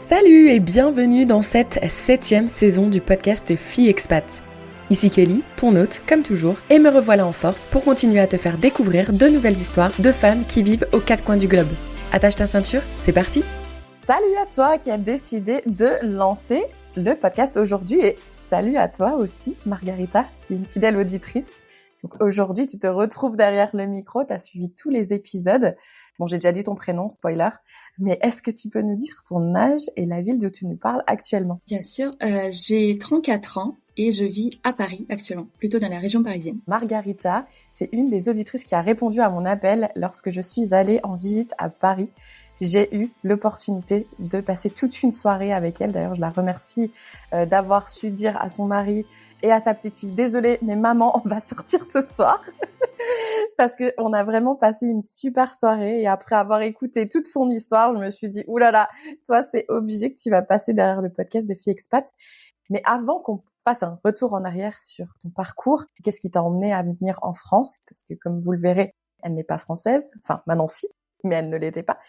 Salut et bienvenue dans cette 7e saison du podcast Filles Expat. Ici Kelly, ton hôte, comme toujours, et me revoilà en force pour continuer à te faire découvrir de nouvelles histoires de femmes qui vivent aux quatre coins du globe. Attache ta ceinture, c'est parti! Salut à toi qui as décidé de lancer le podcast aujourd'hui et salut à toi aussi, Margarita, qui est une fidèle auditrice. Donc aujourd'hui, tu te retrouves derrière le micro, tu as suivi tous les épisodes. Bon, j'ai déjà dit ton prénom, spoiler, mais est-ce que tu peux nous dire ton âge et la ville d'où tu nous parles actuellement? Bien sûr, j'ai 34 ans et je vis à Paris actuellement, plutôt dans la région parisienne. Margarita, c'est une des auditrices qui a répondu à mon appel lorsque je suis allée en visite à Paris. J'ai eu l'opportunité de passer toute une soirée avec elle. D'ailleurs, je la remercie d'avoir su dire à son mari et à sa petite fille, désolée, mais maman, on va sortir ce soir. Parce que on a vraiment passé une super soirée et après avoir écouté toute son histoire, je me suis dit, oulala, toi, c'est obligé que tu vas passer derrière le podcast de Filles Expat. Mais avant qu'on fasse un retour en arrière sur ton parcours, qu'est-ce qui t'a emmené à venir en France? Parce que comme vous le verrez, elle n'est pas française. Enfin, maintenant si, mais elle ne l'était pas.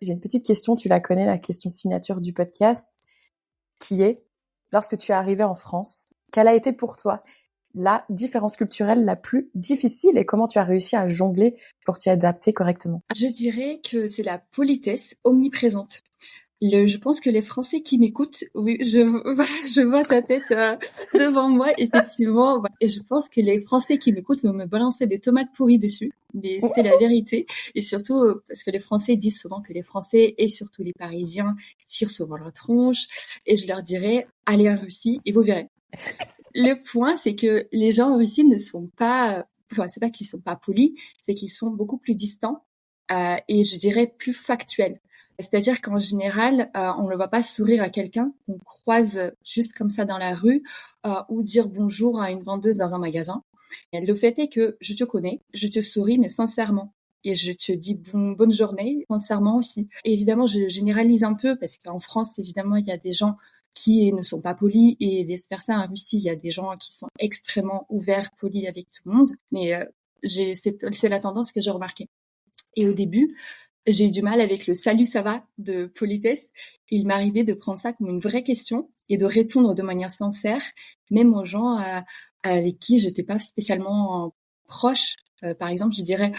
J'ai une petite question, tu la connais, la question signature du podcast, qui est, lorsque tu es arrivée en France, quelle a été pour toi la différence culturelle la plus difficile et comment tu as réussi à jongler pour t'y adapter correctement? Je dirais que c'est la politesse omniprésente. Je pense que les Français qui m'écoutent, oui, je vois ta tête devant moi, effectivement. Et je pense que les Français qui m'écoutent vont me balancer des tomates pourries dessus. Mais c'est la vérité. Et surtout, parce que les Français disent souvent que les Français et surtout les Parisiens tirent souvent leur tronche. Et je leur dirais, allez en Russie et vous verrez. Le point, c'est que les gens en Russie ne sont pas, enfin, c'est pas qu'ils sont pas polis, c'est qu'ils sont beaucoup plus distants, et je dirais plus factuels. C'est-à-dire qu'en général, on ne va pas sourire à quelqu'un qu'on croise juste comme ça dans la rue, ou dire bonjour à une vendeuse dans un magasin. Et le fait est que je te connais, je te souris, mais sincèrement. Et je te dis bonne journée, sincèrement aussi. Et évidemment, je généralise un peu, parce qu'en France, évidemment, il y a des gens qui ne sont pas polis, et vice-versa. En Russie, il y a des gens qui sont extrêmement ouverts, polis avec tout le monde. Mais c'est la tendance que j'ai remarquée. Et au début, j'ai eu du mal avec le salut ça va de politesse. Il m'arrivait de prendre ça comme une vraie question et de répondre de manière sincère, même aux gens avec qui j'étais pas spécialement proche. Par exemple, je dirais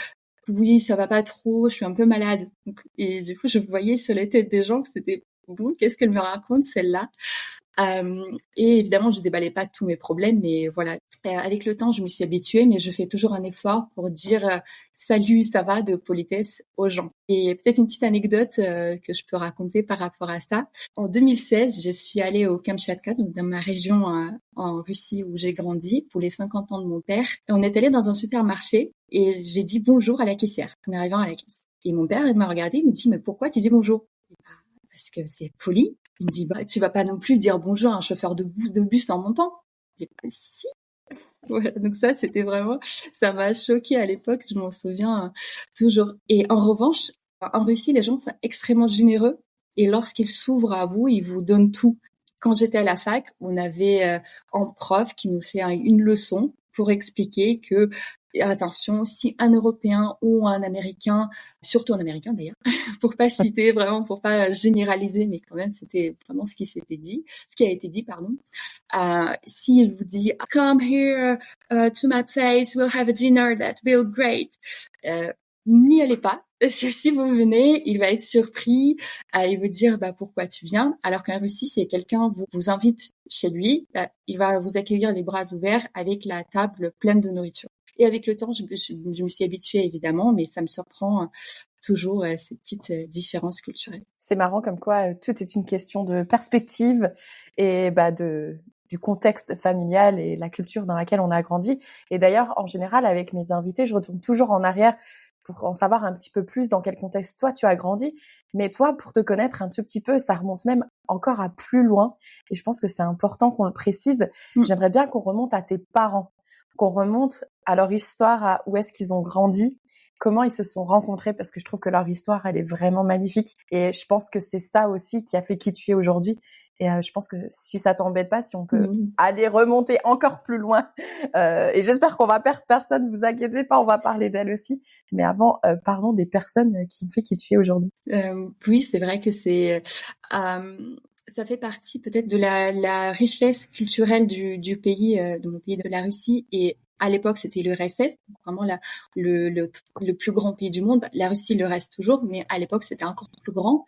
oui, ça va pas trop, je suis un peu malade. Et du coup, je voyais sur les têtes des gens que c'était bon, qu'est-ce qu'elle me raconte celle-là? Et évidemment, je déballais pas tous mes problèmes, mais voilà. Avec le temps, je me suis habituée, mais je fais toujours un effort pour dire salut, ça va de politesse aux gens. Et peut-être une petite anecdote que je peux raconter par rapport à ça. En 2016, je suis allée au Kamchatka, donc dans ma région en Russie où j'ai grandi, pour les 50 ans de mon père. Et on est allé dans un supermarché et j'ai dit bonjour à la caissière en arrivant à la caisse. Et mon père, il m'a regardé, il me dit mais pourquoi tu dis bonjour? Parce que c'est poli. Il me dit, tu vas pas non plus dire bonjour à un chauffeur de bus en montant. Je dis, si. Ouais, donc ça m'a choquée à l'époque, je m'en souviens toujours. Et en revanche, en Russie, les gens sont extrêmement généreux et lorsqu'ils s'ouvrent à vous, ils vous donnent tout. Quand j'étais à la fac, on avait un prof qui nous fait une leçon pour expliquer que attention, si un Européen ou un Américain, surtout un Américain d'ailleurs, pour pas citer vraiment, pour pas généraliser, mais quand même c'était vraiment ce qui a été dit, pardon. S'il vous dit come here to my place, we'll have a dinner that will be great, n'y allez pas. Si vous venez, il va être surpris, il vous dire pourquoi tu viens. Alors qu'en Russie, si quelqu'un vous invite chez lui, il va vous accueillir les bras ouverts avec la table pleine de nourriture. Et avec le temps, je me suis habituée évidemment, mais ça me surprend toujours ces petites différences culturelles. C'est marrant comme quoi tout est une question de perspective et du contexte familial et la culture dans laquelle on a grandi. Et d'ailleurs, en général, avec mes invités, je retourne toujours en arrière pour en savoir un petit peu plus dans quel contexte toi tu as grandi. Mais toi, pour te connaître un tout petit peu, ça remonte même encore à plus loin. Et je pense que c'est important qu'on le précise. J'aimerais bien qu'on remonte à tes parents, qu'on remonte à leur histoire, à où est-ce qu'ils ont grandi comment ils se sont rencontrés, parce que je trouve que leur histoire, elle est vraiment magnifique. Et je pense que c'est ça aussi qui a fait qui tu es aujourd'hui. Et je pense que si ça t'embête pas, si on peut aller remonter encore plus loin, et j'espère qu'on va perdre personne, vous inquiétez pas, on va parler d'elle aussi. Mais avant, parlons des personnes qui ont fait qui tu es aujourd'hui. Oui, c'est vrai que ça fait partie peut-être de la richesse culturelle du pays, de mon pays, de la Russie. Et à l'époque, c'était l'URSS, vraiment le plus grand pays du monde. La Russie le reste toujours, mais à l'époque, c'était encore plus grand.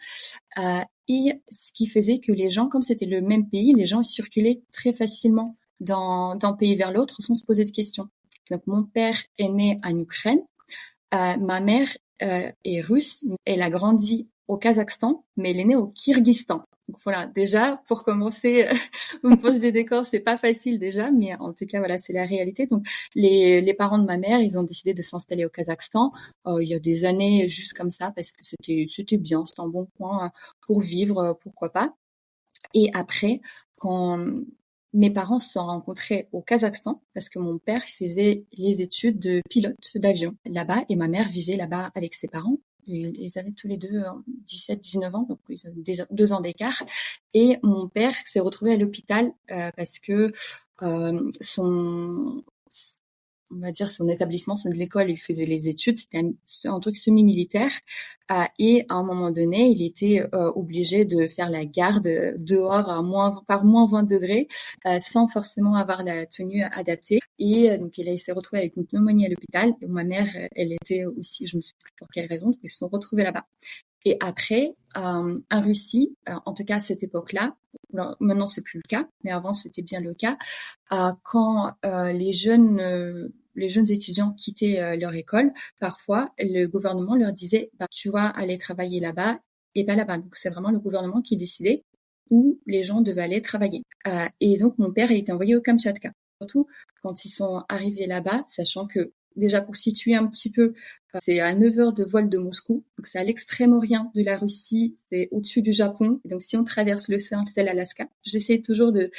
Et ce qui faisait que les gens, comme c'était le même pays, les gens circulaient très facilement d'un pays vers l'autre sans se poser de questions. Donc, mon père est né en Ukraine. Ma mère est russe. Elle a grandi au Kazakhstan, mais elle est née au Kirghizstan. Donc voilà, déjà, pour commencer, on me pose des décors, c'est pas facile déjà, mais en tout cas, voilà, c'est la réalité. Donc, les parents de ma mère, ils ont décidé de s'installer au Kazakhstan il y a des années, juste comme ça, parce que c'était bien, c'était un bon point pour vivre, pourquoi pas. Et après, quand mes parents se sont rencontrés au Kazakhstan, parce que mon père faisait les études de pilote d'avion là-bas, et ma mère vivait là-bas avec ses parents. Ils avaient tous les deux 17-19 ans, donc ils ont 2 ans d'écart. Et mon père s'est retrouvé à l'hôpital parce que on va dire son établissement, son école, il faisait les études, c'était un truc semi-militaire. Et à un moment donné, il était obligé de faire la garde dehors par moins 20 degrés, sans forcément avoir la tenue adaptée. Et donc, il s'est retrouvé avec une pneumonie à l'hôpital. Et ma mère, elle était aussi, je ne sais plus pour quelle raison, donc ils se sont retrouvés là-bas. Et après, en Russie, en tout cas à cette époque-là, maintenant c'est plus le cas, mais avant c'était bien le cas, quand les jeunes étudiants quittaient leur école, parfois le gouvernement leur disait tu vas aller travailler là-bas et pas là-bas. Donc c'est vraiment le gouvernement qui décidait où les gens devaient aller travailler. Et donc mon père a été envoyé au Kamtchatka. Surtout quand ils sont arrivés là-bas, sachant que déjà pour situer un petit peu, c'est à 9 heures de vol de Moscou, donc c'est à l'extrême-orient de la Russie, c'est au-dessus du Japon. Et donc si on traverse l'océan, c'est l'Alaska. J'essaie toujours de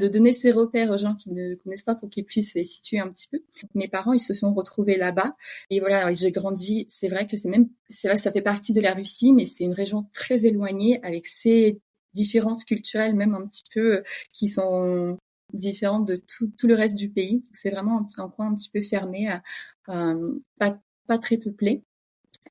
donner ces repères aux gens qui ne connaissent pas pour qu'ils puissent les situer un petit peu. Donc, mes parents, ils se sont retrouvés là-bas et voilà, j'ai grandi. C'est vrai que c'est vrai que ça fait partie de la Russie, mais c'est une région très éloignée avec ses différences culturelles, même un petit peu qui sont différente de tout le reste du pays. C'est vraiment un coin un petit peu fermé, pas très peuplé.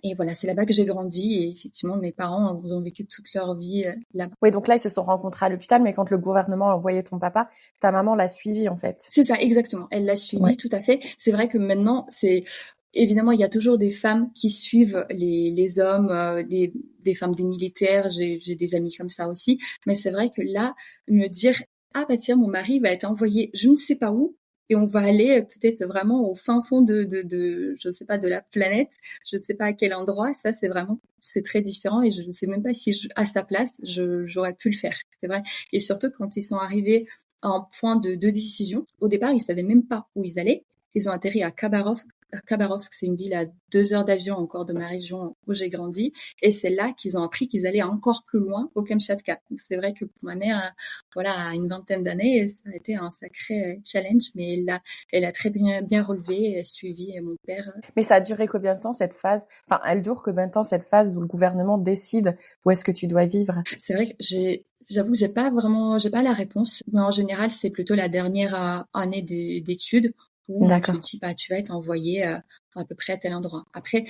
Et voilà, c'est là-bas que j'ai grandi et effectivement, mes parents ont vécu toute leur vie là-bas. Oui, donc là, ils se sont rencontrés à l'hôpital, mais quand le gouvernement a envoyé ton papa, ta maman l'a suivi en fait. C'est ça, exactement. Elle l'a suivi, tout à fait. C'est vrai que maintenant, évidemment, il y a toujours des femmes qui suivent les hommes, des femmes des militaires. J'ai des amis comme ça aussi. Mais c'est vrai que là, me dire tiens, mon mari va être envoyé je ne sais pas où et on va aller peut-être vraiment au fin fond de je ne sais pas, de la planète, je ne sais pas à quel endroit. Ça, c'est très différent et je ne sais même pas si à sa place j'aurais pu le faire. C'est vrai. Et surtout quand ils sont arrivés à un point de décision, au départ ils savaient même pas où ils allaient. Ils ont atterri à Khabarovsk. Khabarovsk, c'est une ville à 2 heures d'avion encore de ma région où j'ai grandi. Et c'est là qu'ils ont appris qu'ils allaient encore plus loin au Kamtchatka. Donc c'est vrai que pour ma mère, à une vingtaine d'années, ça a été un sacré challenge, mais elle a très bien relevé et suivi mon père. Mais ça a duré combien de temps cette phase? Enfin, elle dure combien de temps cette phase où le gouvernement décide où est-ce que tu dois vivre? C'est vrai que j'avoue que j'ai pas la réponse, mais en général, c'est plutôt la dernière année d'études où on te dit tu vas être envoyé à peu près à tel endroit. Après,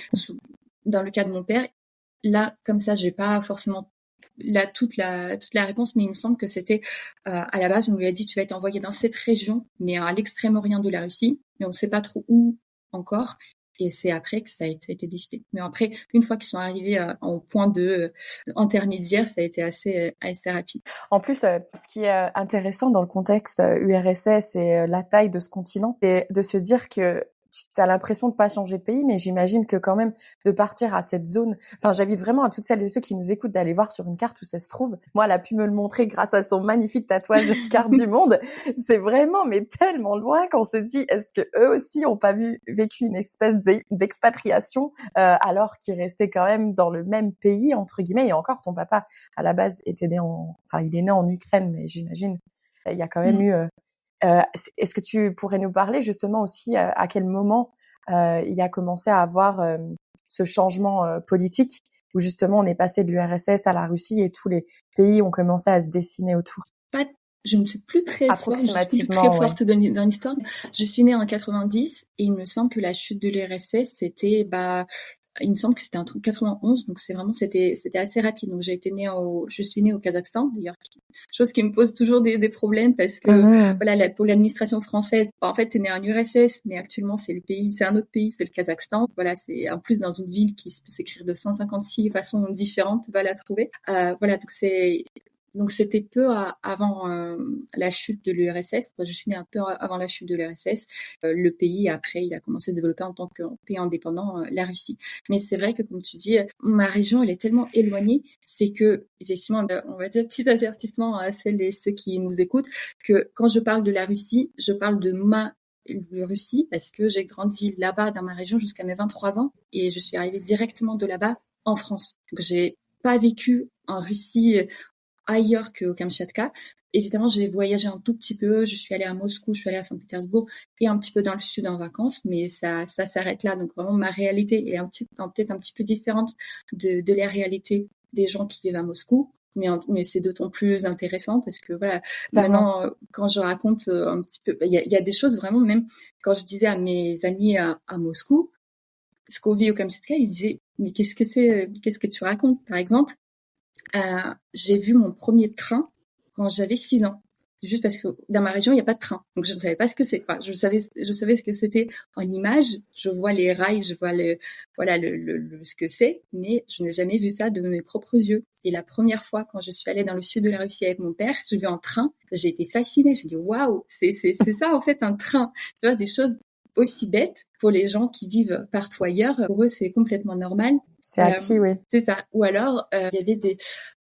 dans le cas de mon père, là comme ça, j'ai pas forcément toute la réponse, mais il me semble que c'était à la base on lui a dit tu vas être envoyé dans cette région, mais à l'extrême-orient de la Russie, mais on sait pas trop où encore. Et c'est après que ça a été décidé. Mais après, une fois qu'ils sont arrivés au point intermédiaire, ça a été assez rapide. En plus, ce qui est intéressant dans le contexte URSS et la taille de ce continent, c'est de se dire que tu as l'impression de pas changer de pays, mais j'imagine que quand même de partir à cette zone, enfin j'invite vraiment à toutes celles et ceux qui nous écoutent d'aller voir sur une carte où ça se trouve. Moi, elle a pu me le montrer grâce à son magnifique tatouage carte du monde. C'est vraiment mais tellement loin qu'on se dit est-ce que eux aussi ont pas vécu une espèce d'expatriation alors qu'ils restaient quand même dans le même pays entre guillemets. Et encore, ton papa à la base il est né en Ukraine, mais j'imagine il y a quand même eu est-ce que tu pourrais nous parler justement aussi à quel moment il y a commencé à avoir ce changement politique où justement on est passé de l'URSS à la Russie et tous les pays ont commencé à se dessiner autour. Je ne suis plus très forte, dans l'histoire. Je suis née en 90 et il me semble que la chute de l'URSS, c'était, il me semble que c'était un truc 91, donc c'était assez rapide. Donc je suis née au Kazakhstan, d'ailleurs, chose qui me pose toujours des problèmes parce que pour l'administration française, en fait, t'es née en URSS, mais actuellement c'est un autre pays, c'est le Kazakhstan. Voilà, c'est en plus dans une ville qui peut s'écrire de 156 façons différentes, tu vas la trouver. Donc c'était peu avant la chute de l'URSS. Je suis née un peu avant la chute de l'URSS. Le pays, après, il a commencé à se développer en tant que pays indépendant, la Russie. Mais c'est vrai que, comme tu dis, ma région, elle est tellement éloignée, c'est que, effectivement, on va dire petit avertissement à celles et ceux qui nous écoutent, que quand je parle de la Russie, je parle de Russie parce que j'ai grandi là-bas dans ma région jusqu'à mes 23 ans et je suis arrivée directement de là-bas en France. Donc, j'ai pas vécu en Russie ailleurs qu'au Kamchatka. Évidemment, j'ai voyagé un tout petit peu. Je suis allée à Moscou, je suis allée à Saint-Pétersbourg et un petit peu dans le sud en vacances, mais ça s'arrête là. Donc vraiment, ma réalité est peut-être un petit peu différente de la réalité des gens qui vivent à Moscou. Mais c'est d'autant plus intéressant parce que voilà, maintenant, quand je raconte un petit peu, il y a des choses vraiment, même quand je disais à mes amis à Moscou, ce qu'on vit au Kamchatka, ils disaient, mais qu'est-ce que tu racontes? Par exemple, j'ai vu mon premier train quand j'avais 6 ans. Juste parce que dans ma région, il n'y a pas de train. Donc, je ne savais pas ce que c'est. Enfin, je savais ce que c'était en image. Je vois les rails, je vois ce que c'est, mais je n'ai jamais vu ça de mes propres yeux. Et la première fois, quand je suis allée dans le sud de la Russie avec mon père, j'ai vu un train. J'ai été fascinée. J'ai dit, waouh, c'est ça, en fait, un train. Tu vois, des choses aussi bêtes pour les gens qui vivent partout ailleurs. Pour eux, c'est complètement normal. C'est acquis, oui. C'est ça. Ou alors, il y avait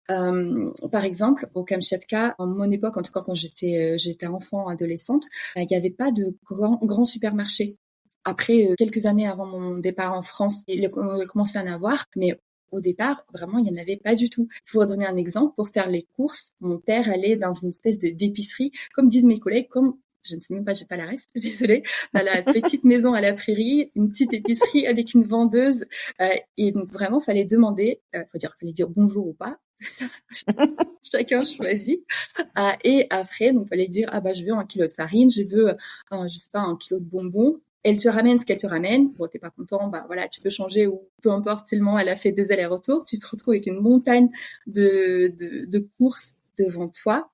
par exemple, au Kamchatka, en mon époque, quand j'étais enfant, adolescente, il n'y avait pas de grands supermarchés. Après, quelques années avant mon départ en France, il commençait à en avoir, mais au départ, vraiment, il n'y en avait pas du tout. Pour donner un exemple, pour faire les courses, mon père allait dans une espèce d'épicerie, comme disent mes collègues, je ne sais même pas, j'ai pas la ref, désolée, dans la petite maison à la prairie, une petite épicerie avec une vendeuse, et donc vraiment, fallait demander, fallait dire bonjour ou pas. Chacun choisit. Et après, donc, fallait dire, je veux 1 kilo de farine, je veux, 1 kilo de bonbons. Elle te ramène ce qu'elle te ramène. Bon, t'es pas content, voilà, tu peux changer ou peu importe, tellement elle a fait des allers-retours. Tu te retrouves avec une montagne de courses devant toi.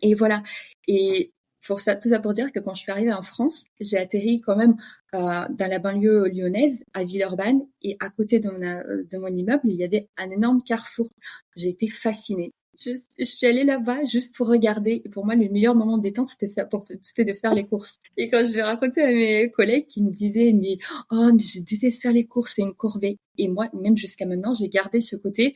Et voilà. Et tout ça pour dire que quand je suis arrivée en France, j'ai atterri quand même dans la banlieue lyonnaise, à Villeurbanne, et à côté de mon immeuble, il y avait un énorme carrefour. J'ai été fascinée. Je suis allée là-bas juste pour regarder. Et pour moi, le meilleur moment de détente, c'était de faire les courses. Et quand je vais raconter à mes collègues qui me disaient, mais je déteste faire les courses, c'est une corvée. Et moi, même jusqu'à maintenant, j'ai gardé ce côté.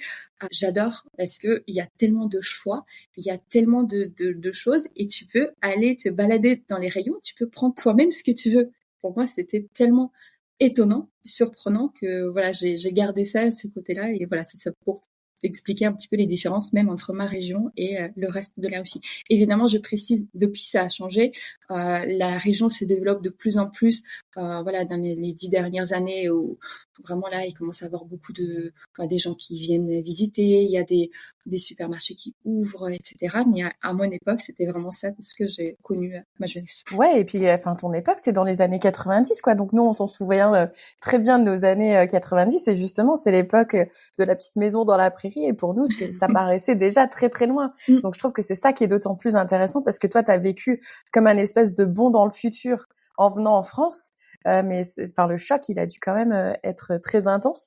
J'adore parce que il y a tellement de choix, il y a tellement de choses, et tu peux aller te balader dans les rayons, tu peux prendre toi-même ce que tu veux. Pour moi, c'était tellement étonnant, surprenant que voilà, j'ai gardé ça, ce côté-là, et voilà, c'est ça pour expliquer un petit peu les différences même entre ma région et le reste de la Russie. Évidemment, je précise, depuis ça a changé, la région se développe de plus en plus, dans les 10 dernières années où vraiment là, il commence à avoir beaucoup des gens qui viennent visiter, il y a des supermarchés qui ouvrent, etc. Mais à mon époque, c'était vraiment ça, tout ce que j'ai connu à ma jeunesse. Ouais, et puis, ton époque, c'est dans les années 90, quoi. Donc nous, on s'en souvient très bien de nos années 90. Et justement, c'est l'époque de la petite maison dans la prairie. Et pour nous, ça paraissait déjà très, très loin. Donc je trouve que c'est ça qui est d'autant plus intéressant parce que toi, tu as vécu comme un espèce de bond dans le futur en venant en France. Mais le choc, il a dû quand même être très intense.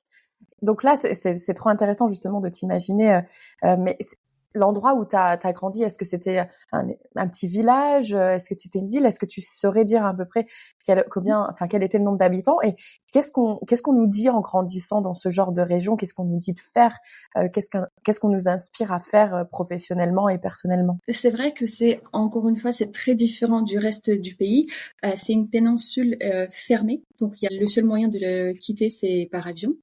Donc là, c'est trop intéressant justement de t'imaginer. Mais l'endroit où t'as grandi, est-ce que c'était un petit village? Est-ce que c'était une ville? Est-ce que tu saurais dire à peu près quel était le nombre d'habitants? Et qu'est-ce qu'on nous dit en grandissant dans ce genre de région? Qu'est-ce qu'on nous dit de faire? Qu'est-ce qu'on nous inspire à faire professionnellement et personnellement? C'est vrai que encore une fois, c'est très différent du reste du pays. C'est une péninsule fermée, donc le seul moyen de le quitter, c'est par avion.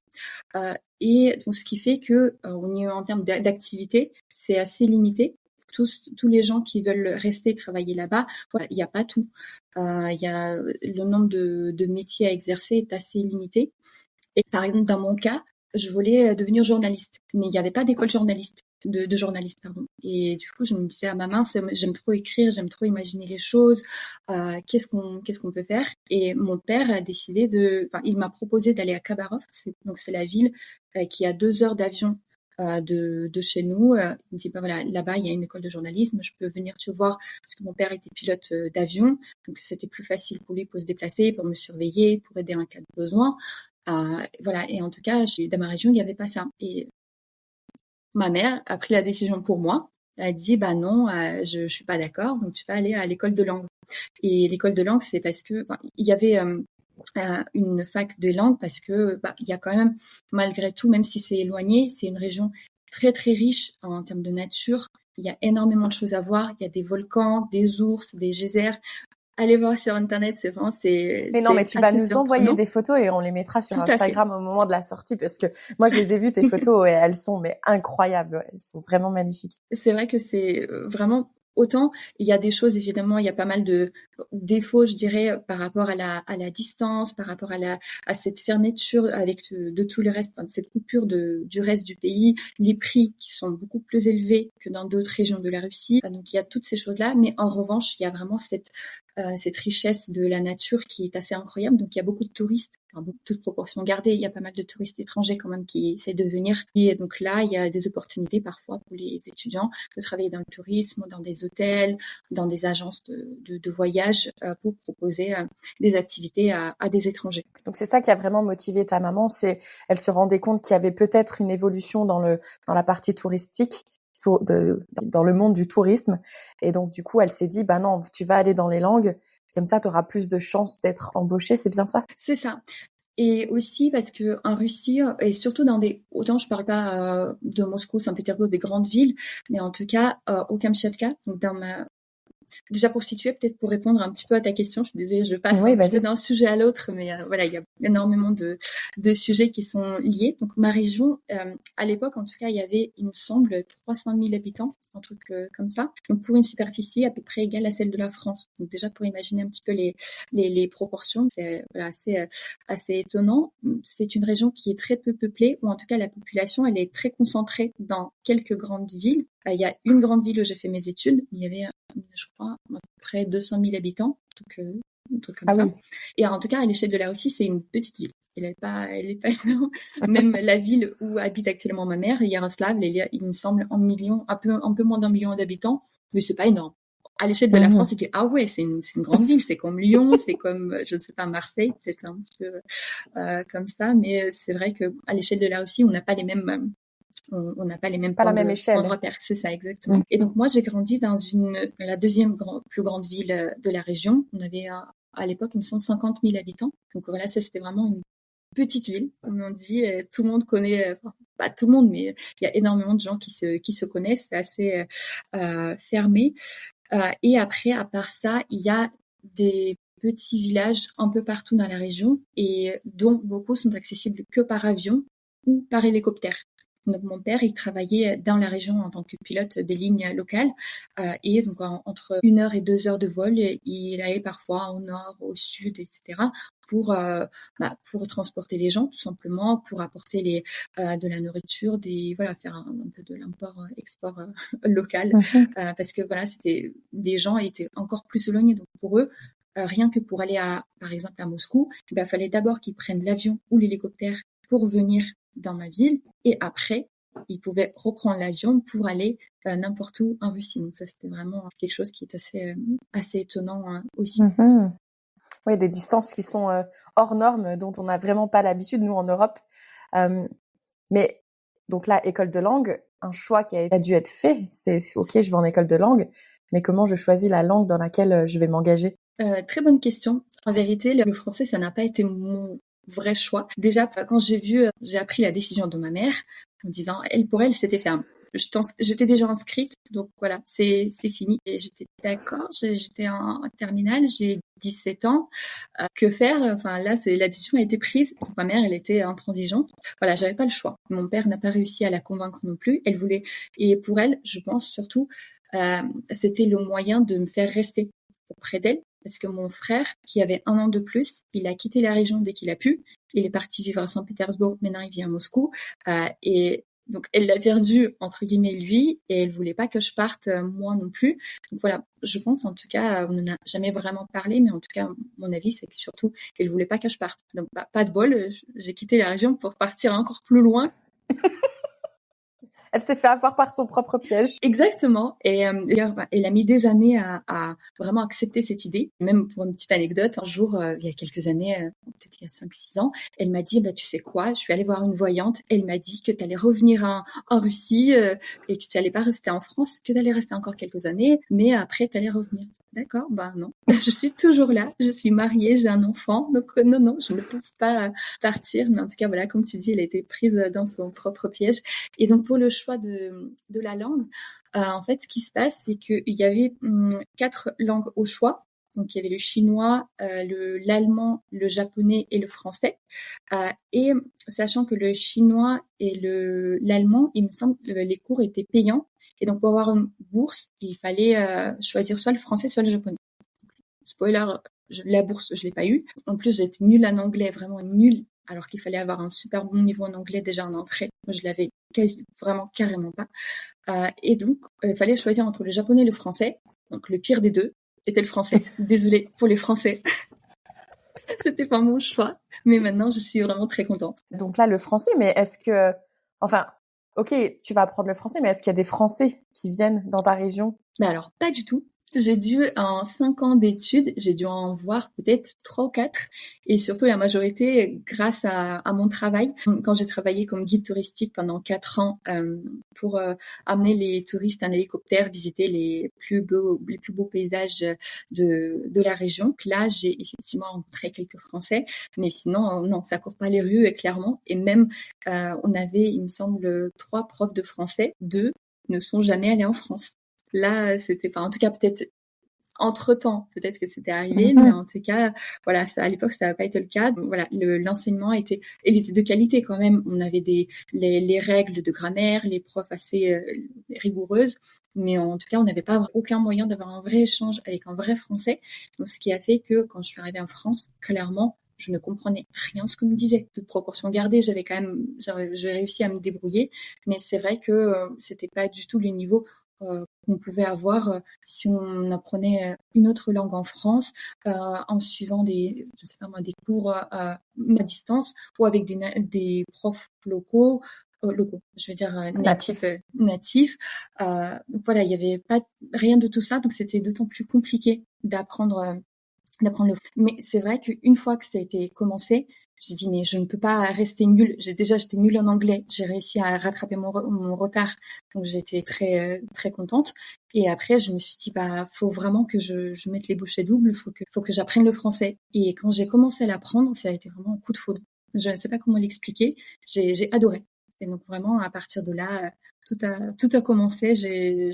Et donc, ce qui fait que en termes d'activité, c'est assez limité. tous les gens qui veulent rester travailler là-bas, voilà, il n'y a pas tout. Il y a le nombre de métiers à exercer est assez limité. Et par exemple, dans mon cas, je voulais devenir journaliste, mais il n'y avait pas d'école de journaliste, pardon. Et du coup, je me disais, ma mince, j'aime trop écrire, j'aime trop imaginer les choses. Qu'est-ce qu'on peut faire? Et mon père a décidé il m'a proposé d'aller à Khabarov, c'est la ville qui a 2 heures d'avion de chez nous. Il me dit, voilà, là-bas, il y a une école de journalisme, je peux venir te voir, parce que mon père était pilote d'avion, donc c'était plus facile pour lui pour se déplacer, pour me surveiller, pour aider en cas de besoin. Voilà, et en tout cas, dans ma région, il n'y avait pas ça. Et ma mère a pris la décision pour moi. Elle a dit, bah non, je suis pas d'accord, donc tu vas aller à l'école de langue. Et l'école de langue, c'est parce que il y avait une fac de langue, parce que il y a quand même, malgré tout, même si c'est éloigné, c'est une région très très riche en termes de nature. Il y a énormément de choses à voir. Il y a des volcans, des ours, des geysers. Allez voir sur Internet, Mais non, mais tu vas nous envoyer des photos et on les mettra sur Instagram au moment de la sortie, parce que moi, je les ai vues, tes photos, et elles sont incroyables. Ouais, elles sont vraiment magnifiques. C'est vrai que c'est vraiment... Autant, il y a des choses, évidemment, il y a pas mal de défauts, je dirais, par rapport à la distance, par rapport à cette fermeture de tout le reste, cette coupure du reste du pays, les prix qui sont beaucoup plus élevés que dans d'autres régions de la Russie. Donc, il y a toutes ces choses-là, mais en revanche, il y a vraiment cette richesse de la nature qui est assez incroyable. Donc, il y a beaucoup de touristes, toute proportion gardée. Il y a pas mal de touristes étrangers quand même qui essaient de venir. Et donc là, il y a des opportunités parfois pour les étudiants de travailler dans le tourisme, dans des hôtels, dans des agences de voyage pour proposer des activités à des étrangers. Donc, c'est ça qui a vraiment motivé ta maman. Elle se rendait compte qu'il y avait peut-être une évolution dans la partie touristique, dans le monde du tourisme. Et donc, du coup, elle s'est dit, non, tu vas aller dans les langues. Comme ça, tu auras plus de chances d'être embauchée. C'est bien ça? C'est ça. Et aussi parce que en Russie, et surtout autant je parle pas de Moscou, Saint-Pétersbourg, des grandes villes, mais en tout cas, au Kamtchatka, donc déjà pour situer, peut-être pour répondre un petit peu à ta question, je suis désolée, je passe un petit peu d'un sujet à l'autre, mais voilà, il y a énormément de sujets qui sont liés. Donc ma région, à l'époque, en tout cas, il y avait, il me semble, 300 000 habitants, un truc comme ça. Donc pour une superficie à peu près égale à celle de la France. Donc déjà pour imaginer un petit peu les proportions, c'est assez étonnant. C'est une région qui est très peu peuplée, ou en tout cas la population, elle est très concentrée dans quelques grandes villes. Il y a une grande ville où j'ai fait mes études. Il y avait, je crois, à peu près 200 000 habitants, un truc comme ça. Oui. Et en tout cas, à l'échelle de la Russie, c'est une petite ville. Elle est pas énorme. Même la ville où habite actuellement ma mère, Yaroslav, il me semble un peu moins d'1 million d'habitants, mais c'est pas énorme. À l'échelle de la France, tu dis, ah ouais, c'est une grande ville, c'est comme Lyon, c'est comme, je ne sais pas, Marseille, peut-être un petit peu comme ça, mais c'est vrai que à l'échelle de la Russie, on n'a pas les mêmes on n'a pas les mêmes points de repère, c'est ça exactement. Et donc moi j'ai grandi dans la deuxième plus grande ville de la région. On avait à l'époque, il me semble, 50 000 habitants. Donc voilà, ça c'était vraiment une petite ville, comme on dit. Tout le monde connaît, pas tout le monde, mais il y a énormément de gens qui se connaissent. C'est assez fermé. Et après, à part ça, il y a des petits villages un peu partout dans la région, et dont beaucoup sont accessibles que par avion ou par hélicoptère. Donc mon père, il travaillait dans la région en tant que pilote des lignes locales, et donc entre 1 heure et 2 heures de vol, il allait parfois au nord, au sud, etc. pour transporter les gens, tout simplement, pour apporter de la nourriture, faire un peu de l'import-export local, parce que voilà, les gens étaient encore plus éloignés, donc pour eux, rien que pour aller par exemple à Moscou, il fallait d'abord qu'ils prennent l'avion ou l'hélicoptère pour venir dans ma ville, et après, ils pouvaient reprendre l'avion pour aller n'importe où en Russie. Donc ça, c'était vraiment quelque chose qui est assez étonnant aussi. Oui, des distances qui sont hors normes, dont on n'a vraiment pas l'habitude, nous, en Europe. Mais donc là, école de langue, un choix qui a dû être fait, c'est OK, je vais en école de langue, mais comment je choisis la langue dans laquelle je vais m'engager? Très bonne question. En vérité, le français, ça n'a pas été mon vrai choix. Déjà, quand j'ai appris la décision de ma mère, en disant, pour elle, c'était ferme. J'étais déjà inscrite, donc voilà, c'est fini. Et j'étais d'accord, j'étais en terminale, j'ai 17 ans. Que faire? Enfin, là, la décision a été prise. Donc, ma mère, elle était intransigeante. Voilà, j'avais pas le choix. Mon père n'a pas réussi à la convaincre non plus. Elle voulait, et pour elle, je pense surtout, c'était le moyen de me faire rester auprès d'elle. Parce que mon frère, qui avait 1 an de plus, il a quitté la région dès qu'il a pu. Il est parti vivre à Saint-Pétersbourg. Maintenant, il vit à Moscou. Et donc, elle l'a perdu, entre guillemets, lui, et elle voulait pas que je parte, moi non plus. Donc voilà, je pense, en tout cas, on n'en a jamais vraiment parlé, mais en tout cas, mon avis, c'est que surtout, elle voulait pas que je parte. Donc, pas de bol, j'ai quitté la région pour partir encore plus loin. Elle s'est fait avoir par son propre piège. Exactement. Et d'ailleurs, elle a mis des années à vraiment accepter cette idée. Même pour une petite anecdote, un jour, il y a quelques années, peut-être il y a 5-6 ans, elle m'a dit, tu sais quoi, je suis allée voir une voyante. Elle m'a dit que tu allais revenir en Russie et que tu allais pas rester en France, que tu allais rester encore quelques années, mais après, tu allais revenir. D'accord, non. Je suis toujours là. Je suis mariée, j'ai un enfant. Donc, non, je ne pense pas partir. Mais en tout cas, voilà, comme tu dis, elle a été prise dans son propre piège. Et donc, pour le choix de la langue, en fait, ce qui se passe, c'est qu'il y avait 4 langues au choix. Donc, il y avait le chinois, l'allemand, le japonais et le français. Et sachant que le chinois et l'allemand, il me semble, les cours étaient payants. Et donc, pour avoir une bourse, il fallait choisir soit le français, soit le japonais. Spoiler, la bourse, je l'ai pas eu. En plus, j'étais nulle en anglais, vraiment nulle, alors qu'il fallait avoir un super bon niveau en anglais déjà en entrée. Moi, je l'avais carrément pas. Et donc, il fallait choisir entre le japonais et le français. Donc, le pire des deux était le français. Désolée pour les Français. C'était pas mon choix, mais maintenant, je suis vraiment très contente. Donc là, le français, mais est-ce que... Enfin, ok, tu vas apprendre le français, mais est-ce qu'il y a des Français qui viennent dans ta région? Alors, pas du tout. J'ai dû, en 5 ans d'études, j'ai dû en voir peut-être 3 ou 4. Et surtout, la majorité, grâce à mon travail. Quand j'ai travaillé comme guide touristique pendant 4 ans pour amener les touristes en hélicoptère visiter les plus beaux paysages de la région. Donc là, j'ai effectivement rencontré quelques Français. Mais sinon, non, ça court pas les rues, clairement. Et même, on avait, il me semble, 3 profs de français. 2 ne sont jamais allés en France. Là, c'était pas, en tout cas, peut-être entre-temps, peut-être que c'était arrivé, mais en tout cas, voilà, ça, à l'époque, ça n'a pas été le cas. Donc, voilà, l'enseignement était de qualité quand même. On avait les règles de grammaire, les profs assez rigoureuses, mais en tout cas, on n'avait pas aucun moyen d'avoir un vrai échange avec un vrai français. Donc, ce qui a fait que quand je suis arrivée en France, clairement, je ne comprenais rien de ce qu'on me disait. De proportion gardée, j'ai réussi à me débrouiller, mais c'est vrai que c'était pas du tout le niveau qu'on pouvait avoir si on apprenait une autre langue en France en suivant des cours à distance ou avec des profs locaux, je veux dire natifs. Donc voilà, il y avait pas rien de tout ça, donc c'était d'autant plus compliqué d'apprendre le. Mais c'est vrai qu'une fois que ça a été commencé, j'ai dit, mais je ne peux pas rester nulle. J'étais nulle en anglais. J'ai réussi à rattraper mon retard. Donc, j'ai été très, très contente. Et après, je me suis dit, faut vraiment que je mette les bouchées doubles. Faut que j'apprenne le français. Et quand j'ai commencé à l'apprendre, ça a été vraiment un coup de foudre. Je ne sais pas comment l'expliquer. J'ai adoré. Et donc, vraiment, à partir de là, tout a commencé. J'ai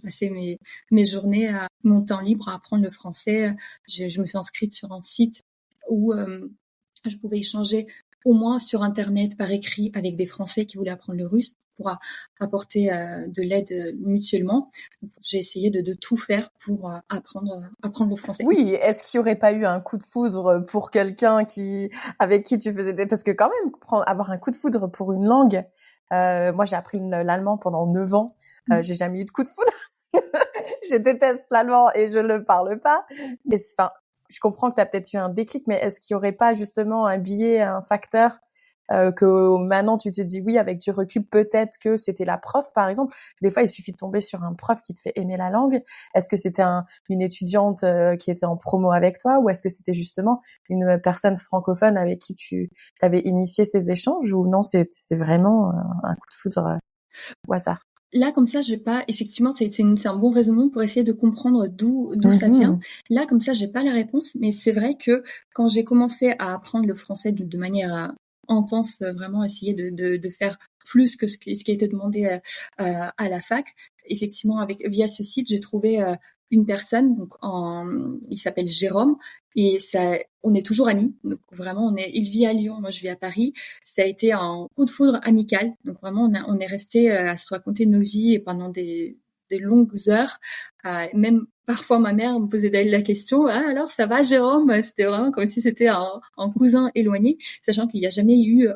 passé mes journées mon temps libre à apprendre le français. Je me suis inscrite sur un site où, je pouvais échanger au moins sur Internet, par écrit, avec des Français qui voulaient apprendre le russe pour apporter de l'aide mutuellement. Donc, j'ai essayé de tout faire pour apprendre le français. Oui, est-ce qu'il n'y aurait pas eu un coup de foudre pour quelqu'un avec qui tu faisais parce que quand même, avoir un coup de foudre pour une langue, moi j'ai appris l'allemand pendant 9 ans, j'ai jamais eu de coup de foudre. Je déteste l'allemand et je le parle pas. Mais enfin, je comprends que tu as peut-être eu un déclic, mais est-ce qu'il y aurait pas justement un biais, un facteur que maintenant tu te dis oui, avec du recul, peut-être que c'était la prof, par exemple. Des fois, il suffit de tomber sur un prof qui te fait aimer la langue. Est-ce que c'était une étudiante qui était en promo avec toi, ou est-ce que c'était justement une personne francophone avec qui tu avais initié ces échanges, ou non, c'est vraiment un coup de foudre au hasard? Là, comme ça, j'ai pas, effectivement, c'est un bon raisonnement pour essayer de comprendre d'où ça vient. Là, comme ça, j'ai pas la réponse, mais c'est vrai que quand j'ai commencé à apprendre le français de manière intense, vraiment essayer de faire plus que ce qui a été demandé à la fac, effectivement, via ce site, j'ai trouvé une personne, donc il s'appelle Jérôme, et on est toujours amis. Donc vraiment, il vit à Lyon, moi je vis à Paris. Ça a été un coup de foudre amical. Donc vraiment, on est resté à se raconter nos vies pendant des de longues heures. Même parfois, ma mère me posait la question, ah, alors ça va, Jérôme? C'était vraiment comme si c'était un cousin éloigné, sachant qu'il n'y a jamais eu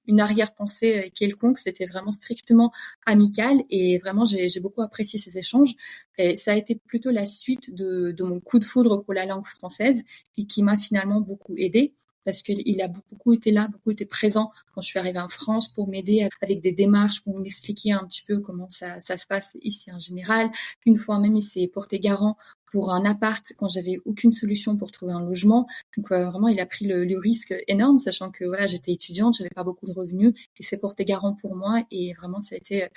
une arrière-pensée quelconque. C'était vraiment strictement amical et vraiment j'ai beaucoup apprécié ces échanges. Et ça a été plutôt la suite de mon coup de foudre pour la langue française et qui m'a finalement beaucoup aidée, parce qu'il a beaucoup été là, beaucoup été présent quand je suis arrivée en France pour m'aider avec des démarches, pour m'expliquer un petit peu comment ça se passe ici en général. Une fois même, il s'est porté garant pour un appart quand j'avais aucune solution pour trouver un logement. Donc vraiment, il a pris le risque énorme, sachant que voilà, j'étais étudiante, j'avais pas beaucoup de revenus. Il s'est porté garant pour moi et vraiment, ça a été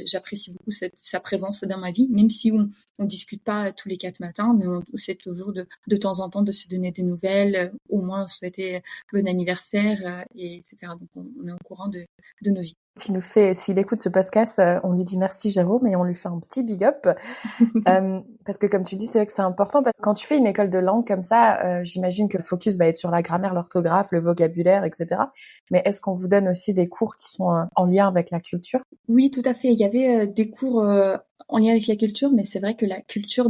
j'apprécie beaucoup sa présence dans ma vie, même si on discute pas tous les 4 matins, mais on essaie toujours de temps en temps de se donner des nouvelles, au moins souhaiter bon anniversaire, et etc. Donc on est au courant de nos vies. S'il écoute ce podcast, on lui dit merci Jérôme et on lui fait un petit big up. Parce que comme tu dis, c'est vrai que c'est important. Parce que quand tu fais une école de langue comme ça, j'imagine que le focus va être sur la grammaire, l'orthographe, le vocabulaire, etc. Mais est-ce qu'on vous donne aussi des cours qui sont en lien avec la culture? Oui, tout à fait. Il y avait des cours en lien avec la culture, mais c'est vrai que la culture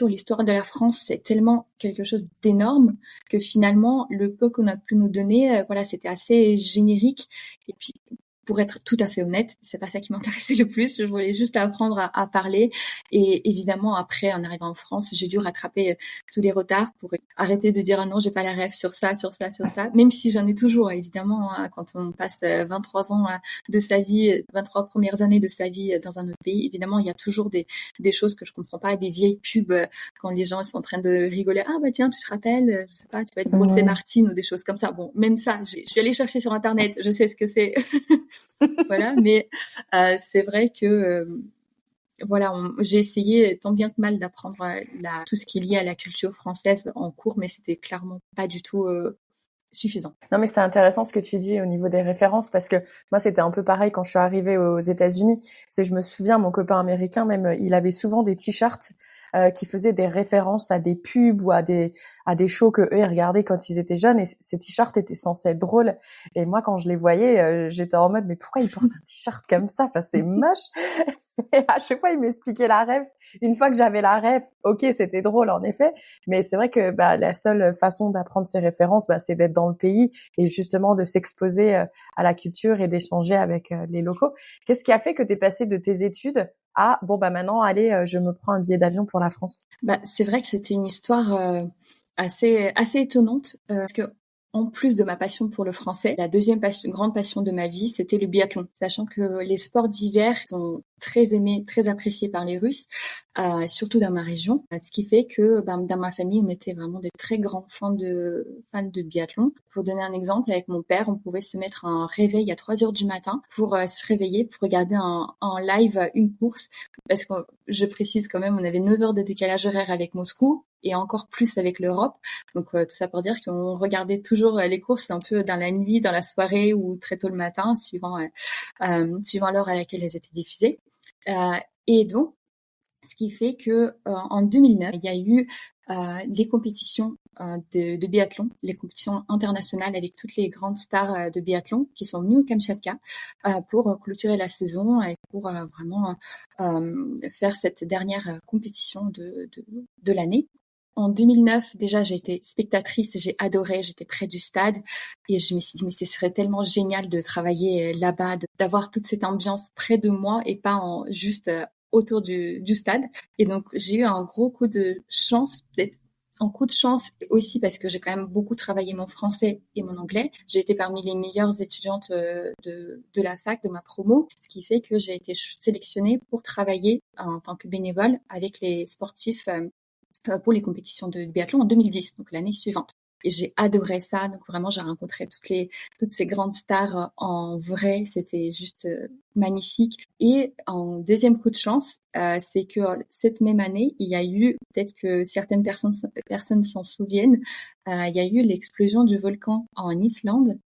l'histoire de la France, c'est tellement quelque chose d'énorme que finalement, le peu qu'on a pu nous donner, voilà, c'était assez générique. Et puis, pour être tout à fait honnête, c'est pas ça qui m'intéressait le plus. Je voulais juste apprendre à parler. Et évidemment, après, en arrivant en France, j'ai dû rattraper tous les retards pour arrêter de dire, ah non, j'ai pas la rêve sur ça, sur ça, sur ça. Même si j'en ai toujours, évidemment, quand on passe 23 ans de sa vie, 23 premières années de sa vie dans un autre pays, évidemment, il y a toujours des choses que je comprends pas, des vieilles pubs quand les gens sont en train de rigoler. Ah, bah, tiens, tu te rappelles, je sais pas, tu vas être brossé Martine ou des choses comme ça. Bon, même ça, je suis allée chercher sur Internet, je sais ce que c'est. Voilà, mais c'est vrai que voilà, j'ai essayé tant bien que mal d'apprendre tout ce qui est lié à la culture française en cours, mais c'était clairement pas du tout suffisant. Non, mais c'est intéressant ce que tu dis au niveau des références, parce que moi, c'était un peu pareil quand je suis arrivée aux États-Unis. Je me souviens, mon copain américain, même, il avait souvent des t-shirts qui faisaient des références à des pubs ou à des shows que eux ils regardaient quand ils étaient jeunes, et ces t-shirts étaient censés être drôles. Et moi, quand je les voyais, j'étais en mode, mais pourquoi ils portent un t-shirt comme ça? Enfin, c'est moche. Et à chaque fois, il m'expliquait la ref. Une fois que j'avais la ref, ok, c'était drôle en effet, mais c'est vrai que la seule façon d'apprendre ces références, c'est d'être dans le pays et justement de s'exposer à la culture et d'échanger avec les locaux. Qu'est-ce qui a fait que tu es passé de tes études à maintenant, allez, je me prends un billet d'avion pour la France? C'est vrai que c'était une histoire assez étonnante, parce que en plus de ma passion pour le français, la deuxième grande passion de ma vie, c'était le biathlon. Sachant que les sports d'hiver sont très aimés, très appréciés par les Russes, surtout dans ma région. Ce qui fait que dans ma famille, on était vraiment des très grands fans de biathlon. Pour donner un exemple, avec mon père, on pouvait se mettre un réveil à 3h du matin pour se réveiller, pour regarder en live une course. Parce que je précise quand même, on avait 9 heures de décalage horaire avec Moscou et encore plus avec l'Europe. Donc tout ça pour dire qu'on regardait toujours les courses un peu dans la nuit, dans la soirée ou très tôt le matin, suivant l'heure à laquelle elles étaient diffusées. Et donc, ce qui fait que en 2009, il y a eu des compétitions de biathlon, les compétitions internationales avec toutes les grandes stars de biathlon qui sont venues au Kamchatka pour clôturer la saison et pour vraiment faire cette dernière compétition de l'année. En 2009, déjà, j'ai été spectatrice, j'ai adoré, j'étais près du stade et je me suis dit, mais ce serait tellement génial de travailler là-bas, d'avoir toute cette ambiance près de moi et pas juste autour du stade. Et donc, j'ai eu un gros coup de chance, peut-être en coup de chance aussi parce que j'ai quand même beaucoup travaillé mon français et mon anglais. J'ai été parmi les meilleures étudiantes de la fac, de ma promo, ce qui fait que j'ai été sélectionnée pour travailler en tant que bénévole avec les sportifs pour les compétitions de biathlon en 2010, donc l'année suivante. Et j'ai adoré ça. Donc vraiment, j'ai rencontré toutes ces grandes stars en vrai. C'était juste magnifique. Et en deuxième coup de chance, c'est que cette même année, il y a eu, peut-être que certaines personnes s'en souviennent, il y a eu l'explosion du volcan en Islande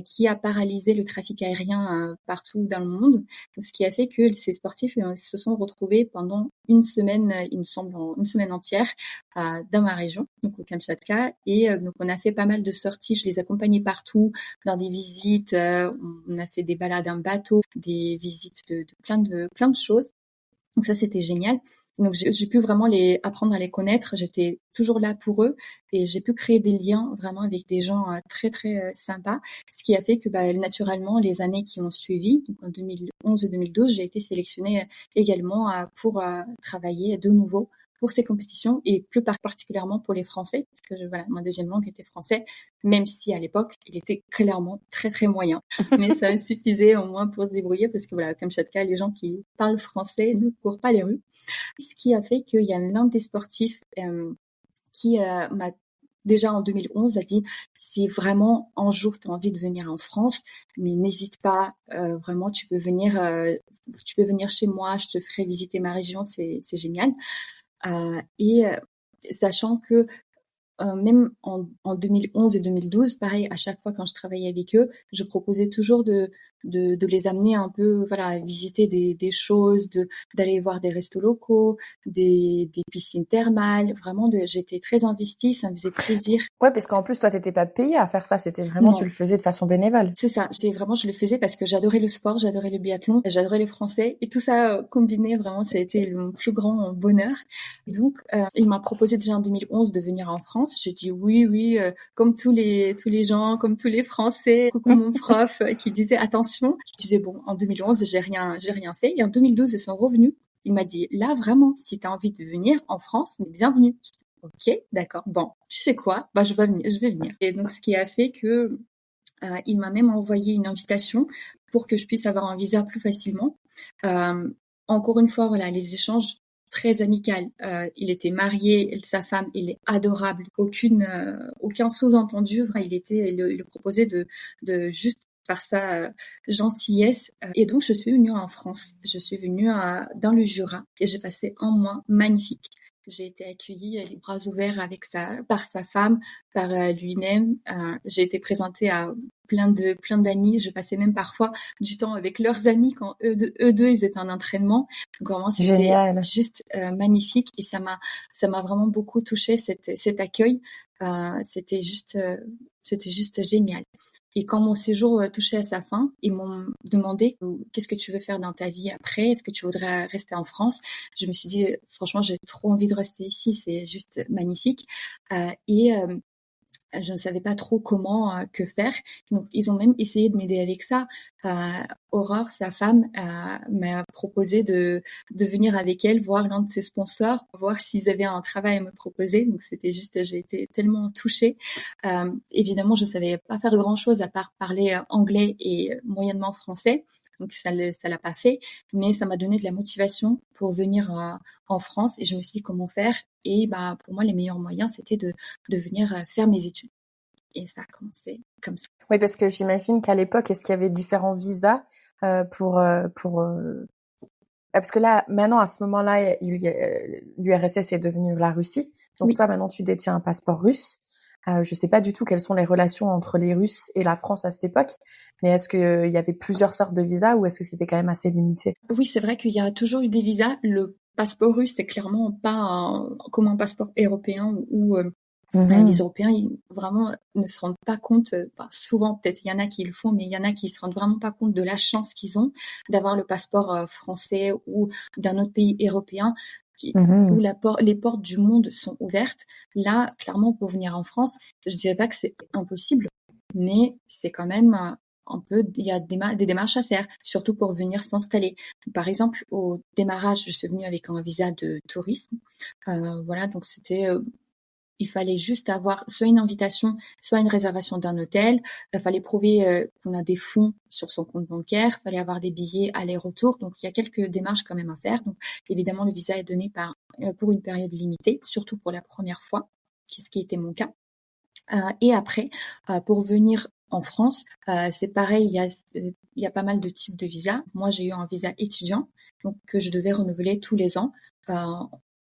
qui a paralysé le trafic aérien partout dans le monde, ce qui a fait que ces sportifs se sont retrouvés pendant une semaine, il me semble, une semaine entière dans ma région, donc au Kamchatka. Et donc on a fait pas mal de sorties, je les accompagnais partout dans des visites, on a fait des balades en bateau, des visites de plein de choses. Donc ça, c'était génial. Donc j'ai pu vraiment apprendre à les connaître. J'étais toujours là pour eux et j'ai pu créer des liens vraiment avec des gens très très sympas. Ce qui a fait que naturellement, les années qui ont suivi, donc en 2011 et 2012, j'ai été sélectionnée également pour travailler de nouveau pour ces compétitions et plus particulièrement pour les Français, parce que ma deuxième langue était français, même si à l'époque, il était clairement très très moyen. Mais ça suffisait au moins pour se débrouiller, parce que voilà, comme Chatka, les gens qui parlent français ne courent pas les rues. Ce qui a fait qu'il y a l'un des sportifs qui m'a déjà en 2011 a dit, si vraiment un jour tu as envie de venir en France, mais n'hésite pas, vraiment tu peux venir chez moi, je te ferai visiter ma région, c'est génial. Sachant que même en 2011 et 2012, pareil, à chaque fois quand je travaillais avec eux, je proposais toujours de les amener un peu, à visiter des choses, d'aller voir des restos locaux, des piscines thermales. Vraiment, j'étais très investie, ça me faisait plaisir. Ouais, parce qu'en plus, toi, t'étais pas payée à faire ça, c'était vraiment, tu le faisais de façon bénévole. C'est ça, je le faisais parce que j'adorais le sport, j'adorais le biathlon, j'adorais les Français, et tout ça combiné, vraiment, ça a été mon plus grand bonheur. Et donc, il m'a proposé déjà en 2011 de venir en France. J'ai dit oui, comme tous les gens, comme tous les Français. Coucou mon prof qui disait attention. Je disais bon, en 2011, j'ai rien fait. Et en 2012, ils sont revenus. Il m'a dit là, vraiment, si tu as envie de venir en France, bienvenue. Ok, d'accord. Bon, tu sais quoi? Je vais venir. Et donc, ce qui a fait que il m'a même envoyé une invitation pour que je puisse avoir un visa plus facilement. Encore une fois, les échanges très amicaux. Il était marié, sa femme, il est adorable. Aucun sous-entendu. Il le proposait de juste par sa gentillesse. Et donc, je suis venue en France. Je suis venue dans le Jura et j'ai passé un mois magnifique. J'ai été accueillie les bras ouverts par sa femme, par lui-même. J'ai été présentée à plein d'amis. Je passais même parfois du temps avec leurs amis quand eux deux, ils étaient en entraînement. Donc vraiment, c'était Génial. juste magnifique et ça m'a vraiment beaucoup touchée cet accueil. C'était juste génial. Et quand mon séjour touchait à sa fin, ils m'ont demandé qu'est-ce que tu veux faire dans ta vie après, est-ce que tu voudrais rester en France? Je me suis dit franchement j'ai trop envie de rester ici, c'est juste magnifique. Je ne savais pas trop comment, que faire. Donc, ils ont même essayé de m'aider avec ça. Aurore, sa femme, m'a proposé de venir avec elle voir l'un de ses sponsors, voir s'ils avaient un travail à me proposer. Donc, c'était juste, j'ai été tellement touchée. Évidemment, je savais pas faire grand-chose à part parler anglais et moyennement français. Donc, ça l'a pas fait. Mais ça m'a donné de la motivation pour venir en France. Et je me suis dit comment faire. Et pour moi, les meilleurs moyens, c'était de venir faire mes études. Et ça a commencé comme ça. Oui, parce que j'imagine qu'à l'époque, est-ce qu'il y avait différents visas parce que là, maintenant, à ce moment-là, l'URSS est devenue la Russie. Donc oui. Toi, maintenant, tu détiens un passeport russe. Je sais pas du tout quelles sont les relations entre les Russes et la France à cette époque, mais est-ce qu'il y avait plusieurs sortes de visas ou est-ce que c'était quand même assez limité? Oui, c'est vrai qu'il y a toujours eu des visas. Le passeport russe, c'est clairement pas comme un passeport européen où les Européens, ils vraiment ne se rendent pas compte, souvent peut-être il y en a qui le font, mais il y en a qui se rendent vraiment pas compte de la chance qu'ils ont d'avoir le passeport français ou d'un autre pays européen où les portes du monde sont ouvertes. Là, clairement, pour venir en France, je dirais pas que c'est impossible, mais c'est quand même il y a des démarches à faire, surtout pour venir s'installer. Par exemple, au démarrage, je suis venue avec un visa de tourisme. Donc c'était il fallait juste avoir soit une invitation, soit une réservation d'un hôtel. Il fallait prouver qu'on a des fonds sur son compte bancaire. Il fallait avoir des billets aller-retour. Donc, il y a quelques démarches quand même à faire. Donc, évidemment, le visa est donné pour une période limitée, surtout pour la première fois, ce qui était mon cas. Et après, pour venir en France, c'est pareil, il y a pas mal de types de visas. Moi, j'ai eu un visa étudiant, donc que je devais renouveler tous les ans.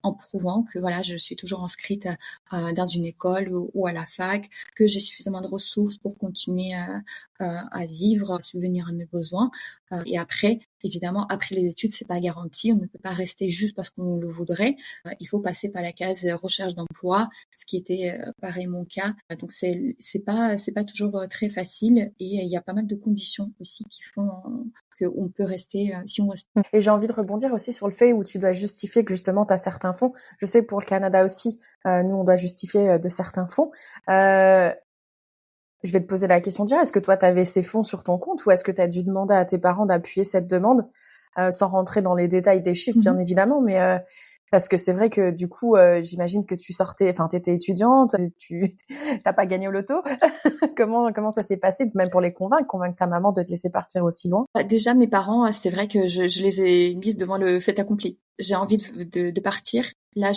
En prouvant que je suis toujours inscrite dans une école ou à la fac, que j'ai suffisamment de ressources pour continuer à vivre, à subvenir à mes besoins. Et après, évidemment, après les études, c'est pas garanti. On ne peut pas rester juste parce qu'on le voudrait. Il faut passer par la case recherche d'emploi, ce qui était pareil mon cas. Donc c'est pas toujours très facile et il y a pas mal de conditions aussi qui font qu'on peut rester si on reste. Et j'ai envie de rebondir aussi sur le fait où tu dois justifier que justement tu as certains fonds. Je sais que pour le Canada aussi, nous on doit justifier de certains fonds. Je vais te poser la question directe. Est-ce que toi tu avais ces fonds sur ton compte ou est-ce que tu as dû demander à tes parents d'appuyer cette demande sans rentrer dans les détails des chiffres bien évidemment, mais parce que c'est vrai que du coup, j'imagine que t'étais étudiante, tu t'as pas gagné au loto. Comment ça s'est passé, même pour les convaincre ta maman de te laisser partir aussi loin? Déjà, mes parents, c'est vrai que je les ai mis devant le fait accompli. J'ai envie de partir. Là,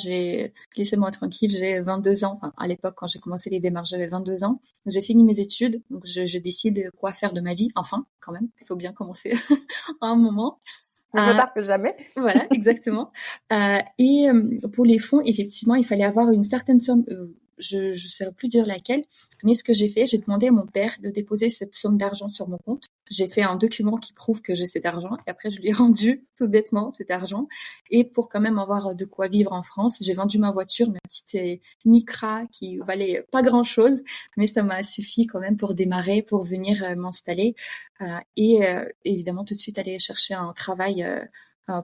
laissez-moi tranquille, j'ai 22 ans. Enfin, à l'époque, quand j'ai commencé les démarches, j'avais 22 ans. J'ai fini mes études, donc je décide quoi faire de ma vie. Enfin, quand même, il faut bien commencer à un moment. Mieux vaut tard que jamais. Voilà, exactement. Et pour les fonds, effectivement, il fallait avoir une certaine somme. Je ne saurais plus dire laquelle, mais ce que j'ai fait, j'ai demandé à mon père de déposer cette somme d'argent sur mon compte. J'ai fait un document qui prouve que j'ai cet argent et après je lui ai rendu tout bêtement cet argent. Et pour quand même avoir de quoi vivre en France, j'ai vendu ma voiture, ma petite Micra qui valait pas grand-chose, mais ça m'a suffi quand même pour démarrer, pour venir m'installer et évidemment tout de suite aller chercher un travail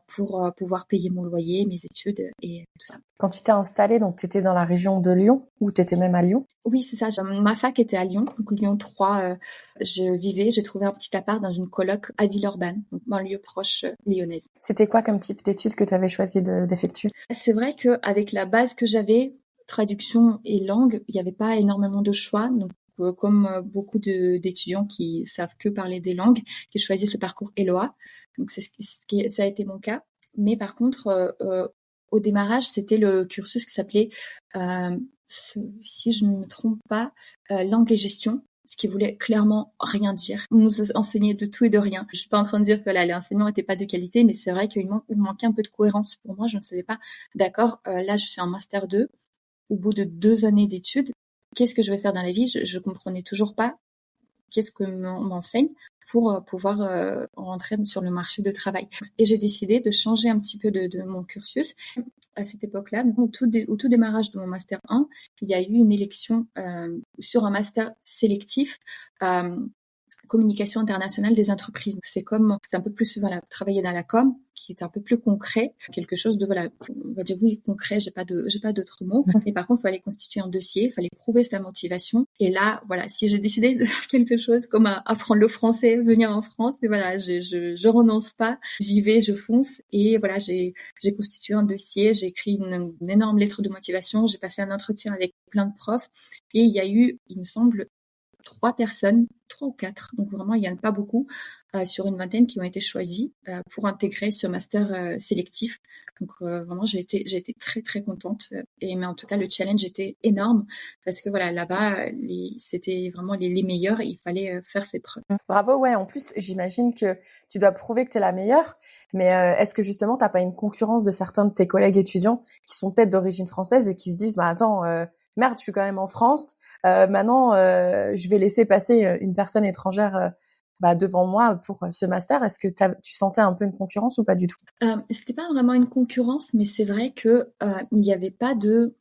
pour pouvoir payer mon loyer, mes études et tout ça. Quand tu t'es installée, donc tu étais dans la région de Lyon ou tu étais même à Lyon? Oui, c'est ça. Ma fac était à Lyon, donc Lyon 3. J'ai trouvé un petit appart dans une coloc à Villeurbanne, donc banlieue proche lyonnaise. C'était quoi comme type d'études que tu avais choisi d'effectuer? C'est vrai qu'avec la base que j'avais, traduction et langue, il n'y avait pas énormément de choix. Donc, comme beaucoup d'étudiants qui savent que parler des langues, qui choisissent le parcours ELOA. Donc, ça a été mon cas. Mais par contre, au démarrage, c'était le cursus qui s'appelait, si je ne me trompe pas, langue et gestion, ce qui voulait clairement rien dire. On nous enseignait de tout et de rien. Je suis pas en train de dire que là, l'enseignement n'était pas de qualité, mais c'est vrai qu'il manquait un peu de cohérence pour moi. Je ne savais pas, d'accord, là, je suis en Master 2. Au bout de 2 années d'études, qu'est-ce que je vais faire dans la vie? Je comprenais toujours pas qu'est-ce que m'enseigne pour pouvoir rentrer sur le marché de travail. Et j'ai décidé de changer un petit peu de mon cursus. À cette époque-là, au tout démarrage de mon Master 1, il y a eu une élection sur un master sélectif communication internationale des entreprises. C'est un peu plus travailler dans la com, qui est un peu plus concret, quelque chose de on va dire oui concret. J'ai pas d'autres mots. Mais par contre, il fallait constituer un dossier, il fallait prouver sa motivation. Et là, voilà, si j'ai décidé de faire quelque chose comme apprendre le français, venir en France, et voilà, je renonce pas, j'y vais, je fonce. Et voilà, j'ai constitué un dossier, j'ai écrit une énorme lettre de motivation, j'ai passé un entretien avec plein de profs, et il y a eu, il me semble, 3 ou 4, donc vraiment il n'y en a pas beaucoup, sur une vingtaine qui ont été choisies pour intégrer ce master sélectif. Donc vraiment j'ai été très très contente. Mais en tout cas le challenge était énorme parce que voilà, là-bas c'était vraiment les meilleurs et il fallait faire ses preuves. Bravo, ouais. En plus, j'imagine que tu dois prouver que tu es la meilleure, mais est-ce que justement t'as pas une concurrence de certains de tes collègues étudiants qui sont peut-être d'origine française et qui se disent attends, merde, je suis quand même en France, maintenant je vais laisser passer une personne étrangère devant moi pour ce master. Est-ce que tu sentais un peu une concurrence ou pas du tout? C'était pas vraiment une concurrence, mais c'est vrai que il n'y avait pas de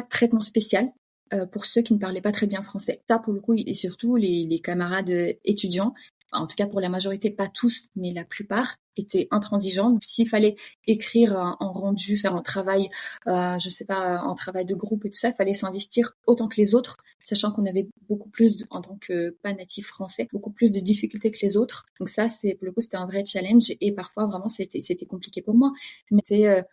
traitement spécial pour ceux qui ne parlaient pas très bien français. Ça, pour le coup, et surtout les camarades étudiants, en tout cas pour la majorité, pas tous, mais la plupart, étaient intransigeants. Donc, s'il fallait écrire un rendu, faire un travail, je sais pas, un travail de groupe et tout ça, il fallait s'investir autant que les autres, sachant qu'on avait beaucoup plus, en tant que pas natif français, beaucoup plus de difficultés que les autres. Donc ça, pour le coup, c'était un vrai challenge et parfois, vraiment, c'était compliqué pour moi. Mais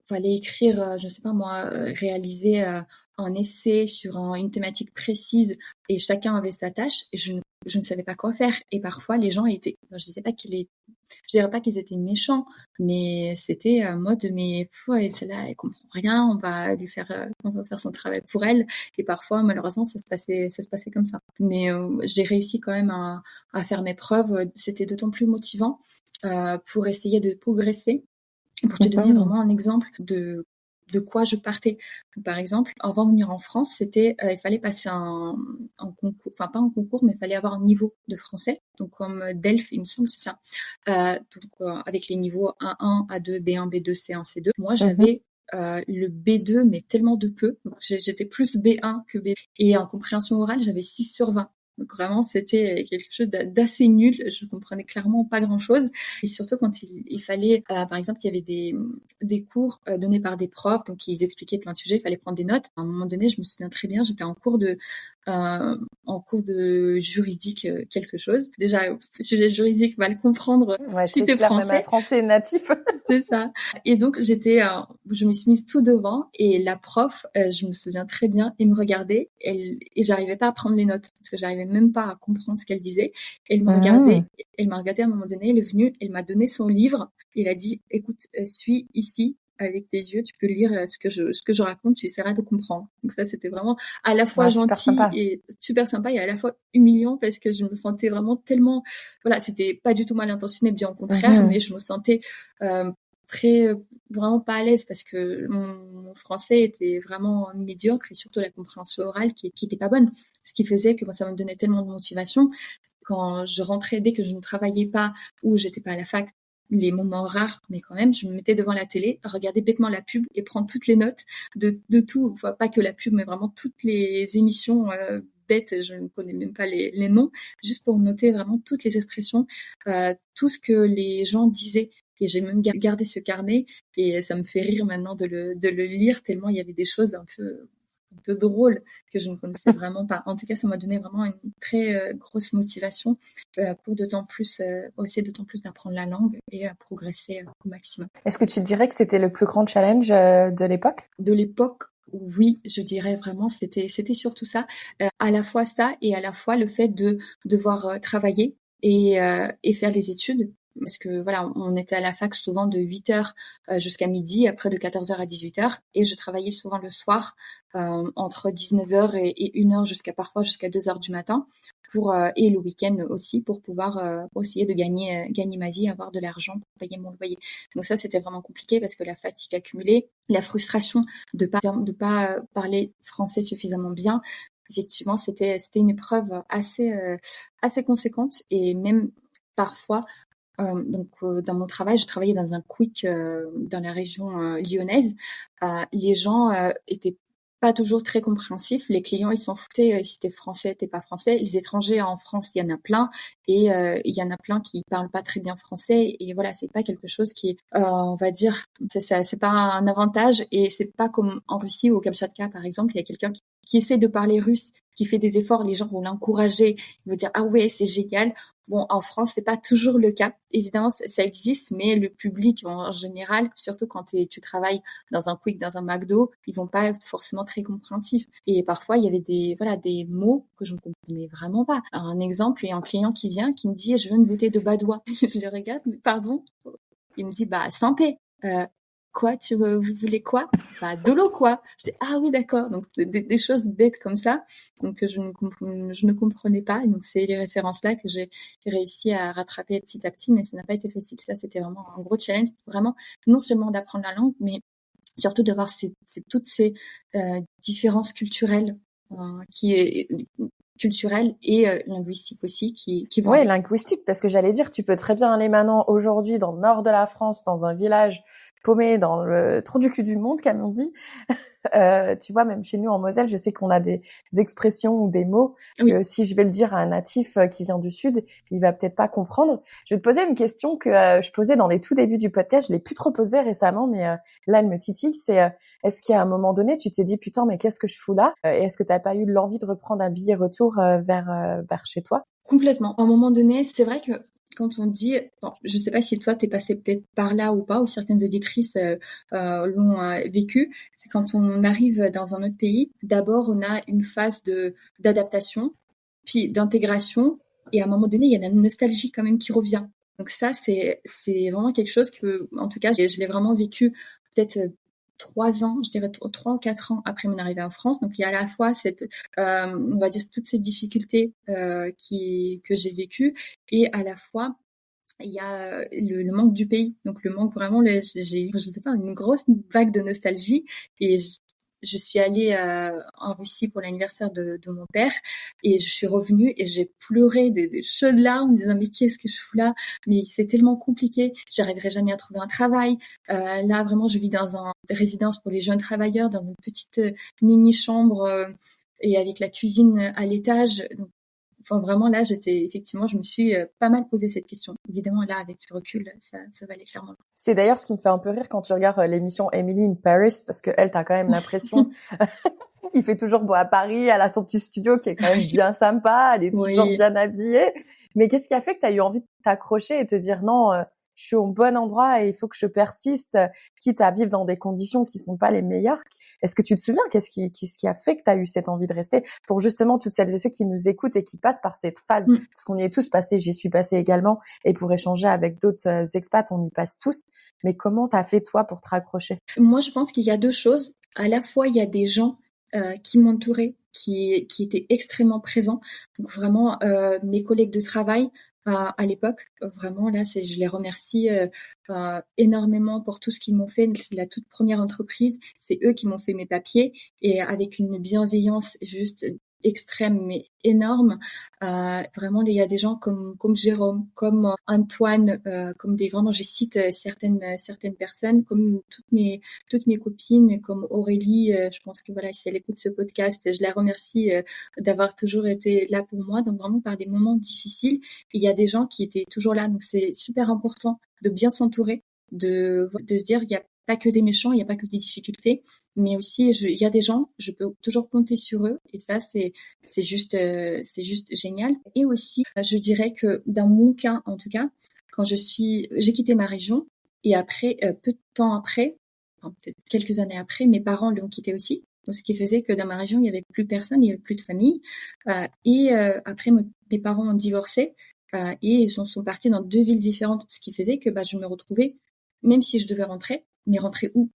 fallait écrire, je sais pas moi, réaliser un essai sur une thématique précise et chacun avait sa tâche et je ne savais pas quoi faire. Et parfois, les gens je dirais pas qu'ils étaient méchants, mais c'était en mode, mais celle-là, elle comprend rien, on va faire son travail pour elle. Et parfois, malheureusement, ça se passait comme ça. Mais j'ai réussi quand même à faire mes preuves. C'était d'autant plus motivant pour essayer de progresser. Pour te donner vraiment un exemple de de quoi je partais. Donc, par exemple, avant de venir en France, c'était il fallait passer un concours, enfin pas un concours, mais il fallait avoir un niveau de français. Donc comme DELF, il me semble, c'est ça. Avec les niveaux A1, A2, B1, B2, C1, C2. Moi, j'avais le B2, mais tellement de peu. Donc, j'étais plus B1 que B2. Et en compréhension orale, j'avais 6/20. Donc vraiment, c'était quelque chose d'assez nul. Je comprenais clairement pas grand-chose. Et surtout quand il fallait, par exemple, il y avait des cours donnés par des profs, donc ils expliquaient plein de sujets, il fallait prendre des notes. À un moment donné, je me souviens très bien, j'étais en cours de juridique quelque chose. Déjà, sujet juridique, mal comprendre si t'es clair, français. Même un français natif. C'est ça. Et donc, je me suis mise tout devant et la prof, je me souviens très bien, elle me regardait et j'arrivais pas à prendre les notes parce que j'arrivais même pas à comprendre ce qu'elle disait. Elle m'a regardé à un moment donné, elle est venue, elle m'a donné son livre et elle a dit, écoute, suis ici. Avec tes yeux, tu peux lire ce que je raconte, tu essaieras de comprendre. Donc ça, c'était vraiment à la fois gentil et super sympa et à la fois humiliant parce que je me sentais vraiment tellement, voilà, c'était pas du tout mal intentionné, bien au contraire, mais je me sentais vraiment pas à l'aise parce que mon français était vraiment médiocre et surtout la compréhension orale qui était pas bonne. Ce qui faisait que moi, ça me donnait tellement de motivation. Quand je rentrais, dès que je ne travaillais pas ou j'étais pas à la fac, les moments rares, mais quand même, je me mettais devant la télé, regarder bêtement la pub et prendre toutes les notes de tout, enfin, pas que la pub, mais vraiment toutes les émissions bêtes, je ne connais même pas les noms, juste pour noter vraiment toutes les expressions, tout ce que les gens disaient. Et j'ai même gardé ce carnet et ça me fait rire maintenant de le lire tellement il y avait des choses un peu drôles que je ne connaissais vraiment pas. En tout cas, ça m'a donné vraiment une très grosse motivation pour essayer d'autant plus d'apprendre la langue et à progresser au maximum. Est-ce que tu dirais que c'était le plus grand challenge de l'époque ? De l'époque, oui, je dirais vraiment, c'était surtout ça. À la fois ça et à la fois le fait de devoir travailler et faire les études. Parce que voilà, on était à la fac souvent de 8h jusqu'à midi, après de 14h à 18h. Et je travaillais souvent le soir entre 19h et 1h parfois jusqu'à 2h du matin. Et le week-end aussi pour pouvoir essayer de gagner ma vie, avoir de l'argent pour payer mon loyer. Donc ça, c'était vraiment compliqué parce que la fatigue accumulée, la frustration de pas parler français suffisamment bien, effectivement, c'était une épreuve assez conséquente et même parfois. Dans mon travail, je travaillais dans un quick dans la région lyonnaise. Les gens étaient pas toujours très compréhensifs. Les clients, ils s'en foutaient si t'es français, t'es pas français. Les étrangers en France, il y en a plein et il y en a plein qui parlent pas très bien français. Et voilà, c'est pas quelque chose qui, on va dire, c'est pas un avantage et c'est pas comme en Russie ou au Kamchatka par exemple, il y a quelqu'un qui essaie de parler russe, qui fait des efforts, les gens vont l'encourager, ils vont dire ah ouais c'est génial. Bon, en France, c'est pas toujours le cas. Évidemment, ça existe, mais le public en général, surtout quand tu travailles dans un Quick, dans un McDo, ils vont pas être forcément très compréhensifs. Et parfois, il y avait des mots que je ne comprenais vraiment pas. Alors, un exemple, il y a un client qui vient, qui me dit, je veux une bouteille de Badois. Je le regarde, mais pardon. Il me dit, Saint-Pé. Quoi, vous voulez quoi? De l'eau, quoi. Je dis, ah oui, d'accord. Donc, des choses bêtes comme ça. Donc, je ne comprenais pas. Et donc, c'est les références-là que j'ai réussi à rattraper petit à petit, mais ça n'a pas été facile. Ça, c'était vraiment un gros challenge. Vraiment, non seulement d'apprendre la langue, mais surtout de voir toutes ces différences culturelles culturelles et linguistiques aussi qui vont. Oui, linguistique, parce que j'allais dire, tu peux très bien aller maintenant aujourd'hui dans le nord de la France, dans un village paumé dans le trou du cul du monde, comme on dit. Tu vois, même chez nous en Moselle, je sais qu'on a des expressions ou des mots que si je vais le dire à un natif qui vient du Sud, il va peut-être pas comprendre. Je vais te poser une question que je posais dans les tout débuts du podcast. Je l'ai plus trop posée récemment, mais là, elle me titille. C'est est-ce qu'à un moment donné, tu t'es dit putain, mais qu'est-ce que je fous là ? Et est-ce que t'as pas eu l'envie de reprendre un billet retour vers chez toi ? Complètement. À un moment donné, c'est vrai que quand on dit, bon, je sais pas si toi t'es passé peut-être par là ou pas, ou certaines auditrices l'ont vécu, c'est quand on arrive dans un autre pays, d'abord on a une phase d'adaptation, puis d'intégration, et à un moment donné il y a la nostalgie quand même qui revient. Donc ça c'est vraiment quelque chose que, en tout cas, je l'ai vraiment vécu peut-être 3 ans, je dirais 3 ou 4 ans après mon arrivée en France. Donc, il y a à la fois on va dire, toutes ces difficultés que j'ai vécues et à la fois il y a le manque du pays. Donc le manque vraiment, j'ai eu, je sais pas, une grosse vague de nostalgie. Et je suis allée en Russie pour l'anniversaire de mon père et je suis revenue et j'ai pleuré des chaudes larmes en me disant mais qu'est-ce que je fous là? Mais c'est tellement compliqué, j'arriverai jamais à trouver un travail. Là vraiment je vis dans une résidence pour les jeunes travailleurs, dans une petite mini chambre et avec la cuisine à l'étage. Donc, enfin, vraiment, là, je me suis pas mal posé cette question. Évidemment, là, avec du recul, ça va aller clairement. C'est d'ailleurs ce qui me fait un peu rire quand tu regardes l'émission Emily in Paris, parce que elle, t'as quand même l'impression, il fait toujours beau à Paris, elle a son petit studio qui est quand même bien sympa, elle est toujours bien habillée. Mais qu'est-ce qui a fait que t'as eu envie de t'accrocher et te dire non, je suis au bon endroit et il faut que je persiste, quitte à vivre dans des conditions qui sont pas les meilleures. Est-ce que tu te souviens qu'est-ce qui a fait que tu as eu cette envie de rester pour justement toutes celles et ceux qui nous écoutent et qui passent par cette phase, parce qu'on y est tous passés, j'y suis passée également, et pour échanger avec d'autres expats, on y passe tous. Mais comment t'as fait toi pour te raccrocher? Moi, je pense qu'il y a deux choses. À la fois, il y a des gens qui m'entouraient, qui étaient extrêmement présents. Donc vraiment, mes collègues de travail à l'époque, vraiment là, je les remercie énormément pour tout ce qu'ils m'ont fait. C'est la toute première entreprise, c'est eux qui m'ont fait mes papiers et avec une bienveillance juste extrême mais énorme. Vraiment, il y a des gens comme Jérôme, comme Antoine, comme vraiment, je cite certaines personnes, comme toutes mes copines, comme Aurélie. Je pense que voilà, si elle écoute ce podcast, je la remercie d'avoir toujours été là pour moi. Donc vraiment, par des moments difficiles, il y a des gens qui étaient toujours là. Donc c'est super important de bien s'entourer, de se dire il y a pas que des méchants, il n'y a pas que des difficultés, mais aussi il y a des gens, je peux toujours compter sur eux, et ça c'est juste génial. Et aussi, je dirais que dans mon cas, en tout cas, quand j'ai quitté ma région, et après, peu de temps après, enfin, peut-être quelques années après, mes parents l'ont quitté aussi. Donc, ce qui faisait que dans ma région, il n'y avait plus personne, il n'y avait plus de famille. Après, mes parents ont divorcé et ils sont partis dans 2 villes différentes, ce qui faisait que je me retrouvais, même si je devais rentrer, mais rentrer où?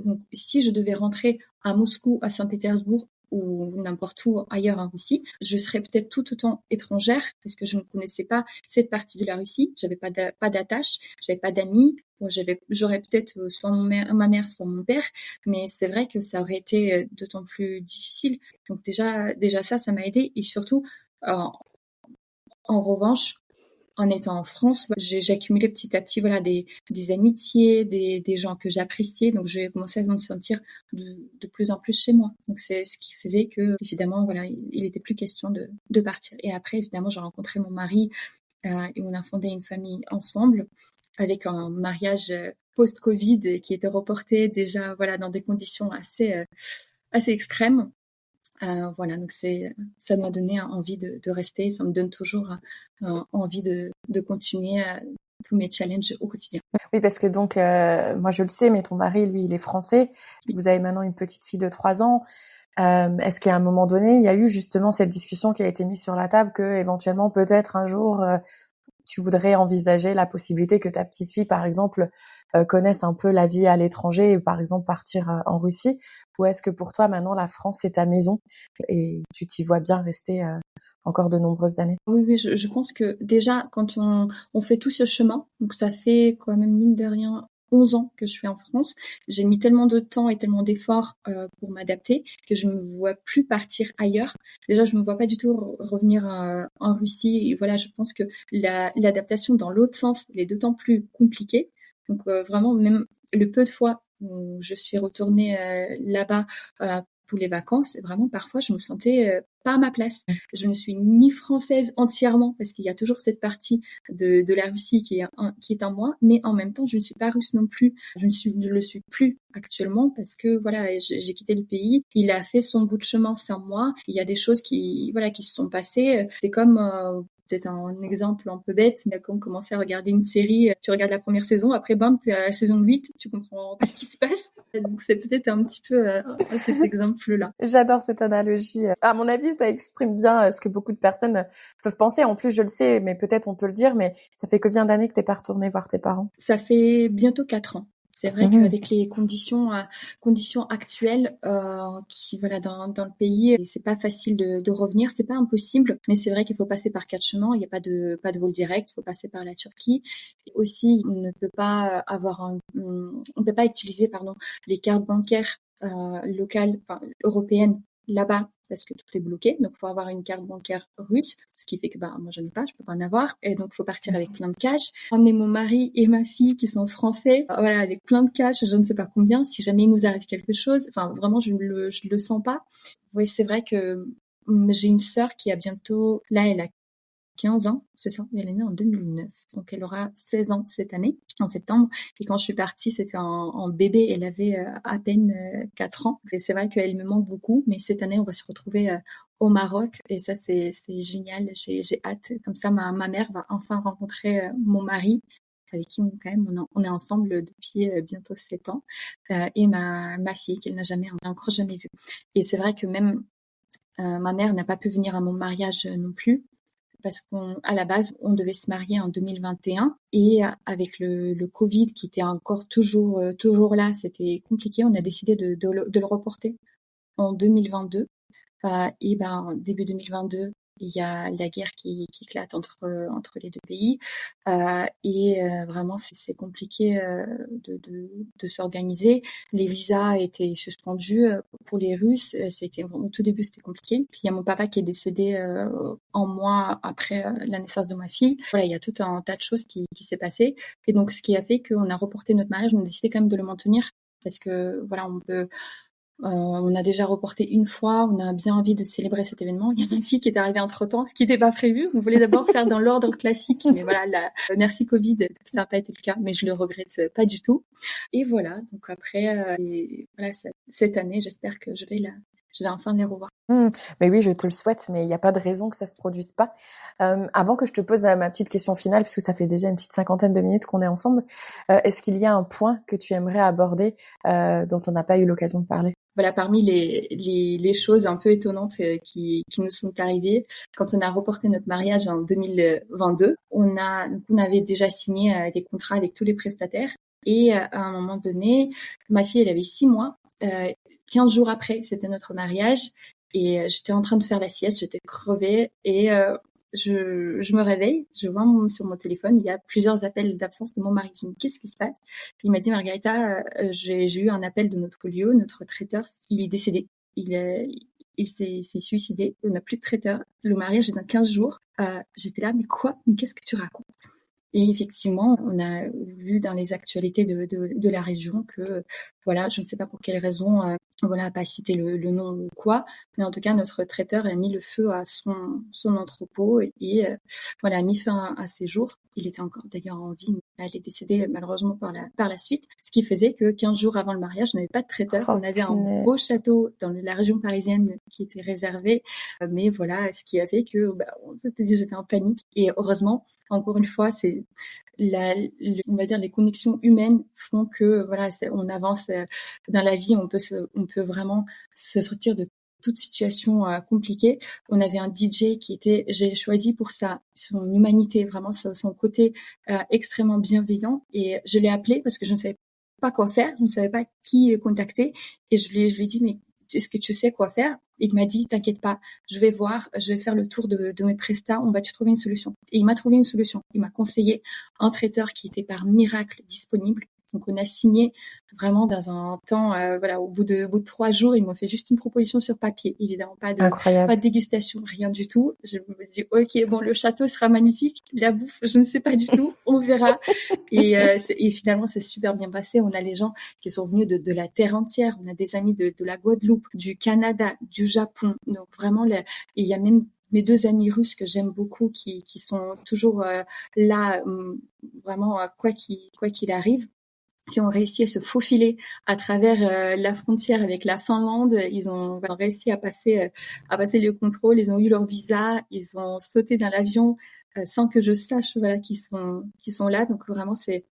Donc, si je devais rentrer à Moscou, à Saint-Pétersbourg ou n'importe où ailleurs en Russie, je serais peut-être tout autant étrangère parce que je ne connaissais pas cette partie de la Russie. J'avais pas d'attache, j'avais pas d'amis. Bon, j'aurais peut-être soit ma mère, soit mon père, mais c'est vrai que ça aurait été d'autant plus difficile. Donc déjà ça m'a aidé et surtout, en revanche, en étant en France, j'ai accumulé petit à petit des amitiés, des gens que j'appréciais. Donc j'ai commencé à me sentir de plus en plus chez moi. Donc c'est ce qui faisait que évidemment voilà, il était plus question de partir. Et après évidemment j'ai rencontré mon mari et on a fondé une famille ensemble avec un mariage post-Covid qui était reporté déjà voilà dans des conditions assez extrêmes. Voilà, donc ça m'a donné envie de rester, ça me donne toujours envie de continuer tous mes challenges au quotidien. Oui, parce que donc, moi je le sais, mais ton mari, lui, il est français. Vous avez maintenant une petite fille de 3 ans. Est-ce qu'à un moment donné, il y a eu justement cette discussion qui a été mise sur la table que éventuellement, peut-être un jour, tu voudrais envisager la possibilité que ta petite fille, par exemple, connaisse un peu la vie à l'étranger et par exemple partir en Russie? Ou est-ce que pour toi maintenant la France c'est ta maison et tu t'y vois bien rester encore de nombreuses années? Oui, je pense que déjà quand on fait tout ce chemin, donc ça fait quand même mine de rien 11 ans que je suis en France. J'ai mis tellement de temps et tellement d'efforts pour m'adapter que je me vois plus partir ailleurs. Déjà, je me vois pas du tout revenir en Russie. Et voilà, je pense que l'adaptation dans l'autre sens elle est d'autant plus compliquée. Donc vraiment, même le peu de fois où je suis retournée là-bas pour les vacances, vraiment parfois je me sentais pas à ma place. Je ne suis ni française entièrement parce qu'il y a toujours cette partie de la Russie qui est en moi, mais en même temps je ne suis pas russe non plus. Je le suis plus actuellement parce que voilà, j'ai quitté le pays. Il a fait son bout de chemin sans moi. Il y a des choses qui se sont passées. C'est comme peut-être un exemple un peu bête, mais quand on commençait à regarder une série, tu regardes la première saison, après bam, t'es à la saison 8, tu comprends pas ce qui se passe. Donc c'est peut-être un petit peu cet exemple-là. J'adore cette analogie. À mon avis, ça exprime bien ce que beaucoup de personnes peuvent penser. En plus, je le sais, mais peut-être on peut le dire, mais ça fait combien d'années que t'es pas retournée voir tes parents? Ça fait bientôt 4 ans. C'est vrai qu'avec les conditions actuelles qui voilà dans le pays, c'est pas facile de revenir, c'est pas impossible, mais c'est vrai qu'il faut passer par 4 chemins. Il n'y a pas de vol direct, il faut passer par la Turquie. Et aussi, on ne peut pas on peut pas utiliser les cartes bancaires locales, enfin européennes là-bas parce que tout est bloqué. Donc, il faut avoir une carte bancaire russe, ce qui fait que moi, je n'ai pas, je peux pas en avoir. Et donc, il faut partir avec plein de cash. Emmener mon mari et ma fille qui sont français, voilà, avec plein de cash, je ne sais pas combien. Si jamais il nous arrive quelque chose, enfin, vraiment, je le sens pas. Oui, c'est vrai que j'ai une sœur qui a bientôt, là, elle a 15 ans, c'est ça, elle est née en 2009, donc elle aura 16 ans cette année, en septembre, et quand je suis partie, c'était en bébé, elle avait à peine 4 ans, et c'est vrai qu'elle me manque beaucoup, mais cette année, on va se retrouver au Maroc, et ça, c'est génial, j'ai hâte, comme ça, ma mère va enfin rencontrer mon mari, avec qui on est ensemble depuis bientôt 7 ans, et ma fille, qu'elle n'a encore jamais vue. Et c'est vrai que même ma mère n'a pas pu venir à mon mariage non plus, parce qu'à la base, on devait se marier en 2021 et avec le Covid qui était encore toujours là, c'était compliqué. On a décidé de le reporter en 2022. Et début 2022, il y a la guerre qui éclate entre les deux pays. Vraiment, c'est compliqué de s'organiser. Les visas étaient suspendus pour les Russes. Au tout début, c'était compliqué. Puis il y a mon papa qui est décédé un mois après la naissance de ma fille. Voilà, il y a tout un tas de choses qui s'est passé. Et donc, ce qui a fait qu'on a reporté notre mariage, on a décidé quand même de le maintenir parce que voilà, on a déjà reporté une fois, on a bien envie de célébrer cet événement. Il y a une fille qui est arrivée entre-temps, ce qui n'était pas prévu. On voulait d'abord faire dans l'ordre classique, mais voilà, merci Covid, ça n'a pas été le cas, mais je le regrette pas du tout. Et voilà, donc après, voilà, cette année, j'espère que je vais enfin les revoir. Mais oui, je te le souhaite, mais il n'y a pas de raison que ça se produise pas. Avant que je te pose ma petite question finale, puisque ça fait déjà une petite 50aine de minutes qu'on est ensemble, est-ce qu'il y a un point que tu aimerais aborder dont on n'a pas eu l'occasion de parler? Voilà, parmi les choses un peu étonnantes qui nous sont arrivées, quand on a reporté notre mariage en 2022, on avait déjà signé des contrats avec tous les prestataires. Et à un moment donné, ma fille, elle avait 6 mois. 15 jours après, c'était notre mariage. Et j'étais en train de faire la sieste, j'étais crevée. Et je me réveille, je vois sur mon téléphone, il y a plusieurs appels d'absence de mon mari. Je me dis, qu'est-ce qui se passe? Il m'a dit, Margarita, j'ai eu un appel de notre lieu, notre traiteur, il est décédé. Il s'est suicidé, on n'a plus de traiteur. Le mariage est dans 15 jours. J'étais là, mais quoi? Mais qu'est-ce que tu racontes? Et effectivement, on a vu dans les actualités de la région que, voilà, je ne sais pas pour quelle raison, voilà, pas citer le nom ou quoi, mais en tout cas, notre traiteur a mis le feu à son entrepôt et voilà, a mis fin à ses jours. Il était encore d'ailleurs en vie, mais elle est décédée malheureusement par la suite. Ce qui faisait que 15 jours avant le mariage, on n'avait pas de traiteur. On avait un beau château dans la région parisienne qui était réservé, mais voilà, ce qui a fait que, on s'était dit, j'étais en panique. Et heureusement, encore une fois, c'est on va dire les connexions humaines font que voilà, on avance dans la vie, on peut vraiment se sortir de toute situation compliquée. On avait un DJ j'ai choisi pour son humanité, vraiment son côté extrêmement bienveillant, et je l'ai appelé parce que je ne savais pas quoi faire, je ne savais pas qui contacter, et je lui ai dit, mais est-ce que tu sais quoi faire? Il m'a dit, t'inquiète pas, je vais faire le tour de mes prestats, on va te trouver une solution. Et il m'a trouvé une solution. Il m'a conseillé un traiteur qui était par miracle disponible. Donc on a signé vraiment dans un temps, voilà, au bout de 3 jours, ils m'ont fait juste une proposition sur papier, évidemment pas de dégustation, rien du tout. Je me dis, ok, bon, le château sera magnifique, la bouffe, je ne sais pas du tout, on verra. Et finalement, c'est super bien passé. On a les gens qui sont venus de la terre entière. On a des amis de la Guadeloupe, du Canada, du Japon. Donc vraiment, il y a même mes 2 amis russes que j'aime beaucoup qui sont toujours là, vraiment quoi qu'il arrive, qui ont réussi à se faufiler à travers la frontière avec la Finlande. Ils ont réussi à passer le contrôle. Ils ont eu leur visa. Ils ont sauté dans l'avion sans que je sache, voilà, qu'ils sont là. Donc vraiment, ces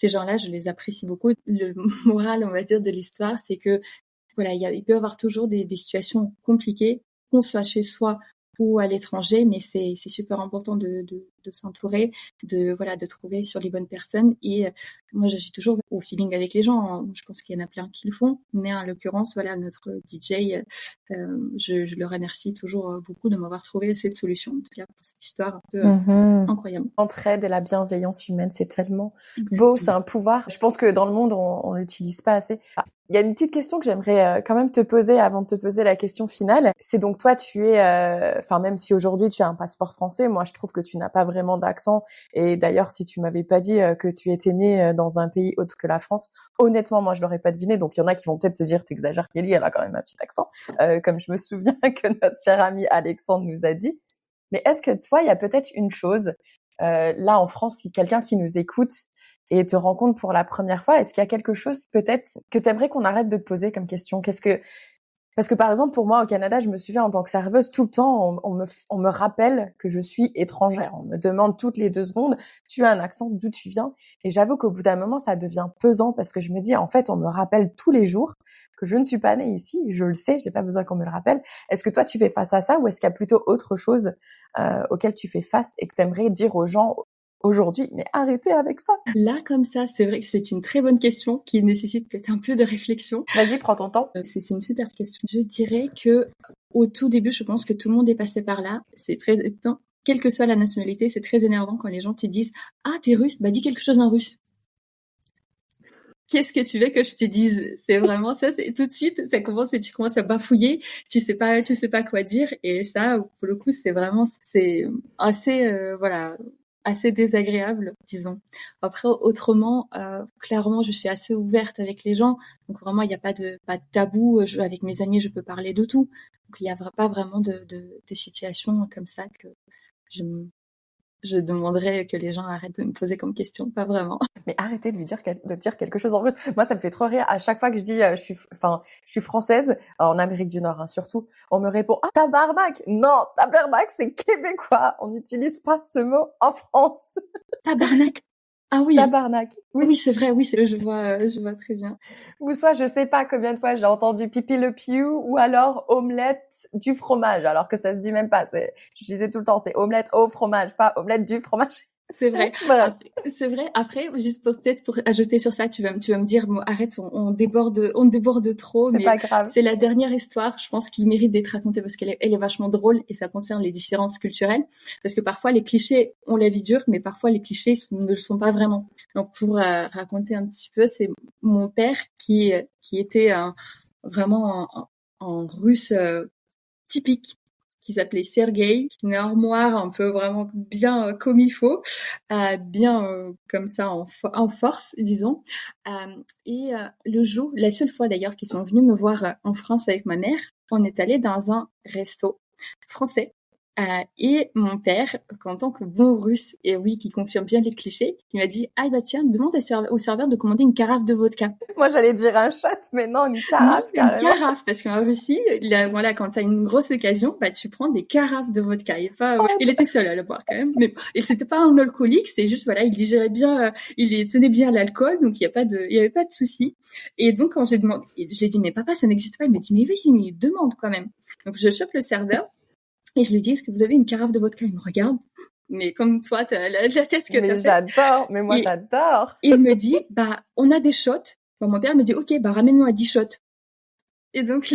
gens-là, je les apprécie beaucoup. Le moral, on va dire, de l'histoire, c'est que voilà, il peut y avoir toujours des situations compliquées, qu'on soit chez soi ou à l'étranger, mais c'est super important de s'entourer, de trouver sur les bonnes personnes. Et moi, j'agis toujours au feeling avec les gens, hein. Je pense qu'il y en a plein qui le font, mais en l'occurrence, notre DJ, je le remercie toujours beaucoup de m'avoir trouvé cette solution, en tout cas pour cette histoire un peu incroyable. L'entraide et la bienveillance humaine, c'est tellement Exactement. beau, c'est un pouvoir. Je pense que dans le monde, on l'utilise pas assez. Il y a une petite question que j'aimerais quand même te poser avant de te poser la question finale. C'est donc toi, tu es, même si aujourd'hui tu as un passeport français, moi je trouve que tu n'as pas vraiment d'accent. Et d'ailleurs, si tu m'avais pas dit que tu étais née dans un pays autre que la France, honnêtement, moi je l'aurais pas deviné. Donc il y en a qui vont peut-être se dire, t'exagères, Kelly, elle a quand même un petit accent, comme je me souviens que notre cher ami Alexandre nous a dit. Mais est-ce que toi, il y a peut-être une chose là en France, si quelqu'un qui nous écoute et te rencontre pour la première fois, est-ce qu'il y a quelque chose peut-être que t'aimerais qu'on arrête de te poser comme question? Parce que par exemple, pour moi, au Canada, je me souviens en tant que serveuse, tout le temps, on me rappelle que je suis étrangère. On me demande toutes les 2 secondes, tu as un accent, d'où tu viens? Et j'avoue qu'au bout d'un moment, ça devient pesant parce que je me dis, en fait, on me rappelle tous les jours que je ne suis pas née ici. Je le sais, j'ai pas besoin qu'on me le rappelle. Est-ce que toi, tu fais face à ça ou est-ce qu'il y a plutôt autre chose auquel tu fais face et que t'aimerais dire aux gens aujourd'hui, mais arrêtez avec ça. Là, comme ça, c'est vrai que c'est une très bonne question qui nécessite peut-être un peu de réflexion. Vas-y, prends ton temps. C'est une super question. Je dirais que au tout début, je pense que tout le monde est passé par là. C'est très, quelle que soit la nationalité, c'est très énervant quand les gens te disent « Ah, t'es russe, bah dis quelque chose en russe ». Qu'est-ce que tu veux que je te dise? C'est vraiment ça, c'est tout de suite, tu commences à bafouiller, tu sais pas quoi dire, et ça, pour le coup, c'est assez, assez désagréable, disons. Après, autrement, clairement, je suis assez ouverte avec les gens. Donc vraiment, il n'y a pas de tabou. Avec mes amis, je peux parler de tout. Donc il n'y a pas vraiment de situations comme ça que je demanderais que les gens arrêtent de me poser comme question. Pas vraiment. Mais arrêtez de dire quelque chose en russe. Moi, ça me fait trop rire. À chaque fois que je dis, je suis française, en Amérique du Nord, hein, surtout, on me répond, ah, tabarnak! Non, tabarnak, c'est québécois. On n'utilise pas ce mot en France. Tabarnak! Ah oui. Tabarnak. Oui, c'est vrai, oui, je vois très bien. Ou soit, je sais pas combien de fois j'ai entendu pipi le piou ou alors omelette du fromage, alors que ça se dit même pas. Je disais tout le temps, c'est omelette au fromage, pas omelette du fromage. C'est vrai. Voilà. C'est vrai. Après, juste peut-être pour ajouter sur ça, tu vas me dire, bon, arrête, on déborde trop. C'est mais pas grave. C'est la dernière histoire, je pense, qui mérite d'être racontée parce qu'elle est vachement drôle et ça concerne les différences culturelles. Parce que parfois, les clichés ont la vie dure, mais parfois, les clichés ne le sont pas vraiment. Donc, pour raconter un petit peu, c'est mon père qui était vraiment en russe typique, qui s'appelait Sergueï, une armoire un peu vraiment bien comme il faut, bien comme ça en force, disons. La seule fois d'ailleurs qu'ils sont venus me voir en France avec ma mère, on est allé dans un resto français. Et mon père, en tant que bon russe, et oui, qui confirme bien les clichés, il m'a dit « Ah bah tiens, demande au serveur de commander une carafe de vodka. » Moi, j'allais dire un shot, mais non, une carafe, non, carrément. Une carafe, parce qu'en Russie, quand t'as une grosse occasion, bah tu prends des carafes de vodka. Il était seul à le boire quand même, mais et c'était pas un alcoolique, c'était juste il digérait bien, il tenait bien l'alcool, donc il y avait pas de souci. Et donc quand j'ai demandé, je lui ai dit mais papa, ça n'existe pas. Il m'a dit mais vas-y, mais demande quand même. Donc je chope le serveur. Et je lui dis, est-ce que vous avez une carafe de vodka? Il me regarde. Mais comme toi, t'as la tête que t'as fait. J'adore. Mais moi, j'adore. Et il me dit, on a des shots. Mon père me dit, ok, ramène-moi 10 shots. Et donc,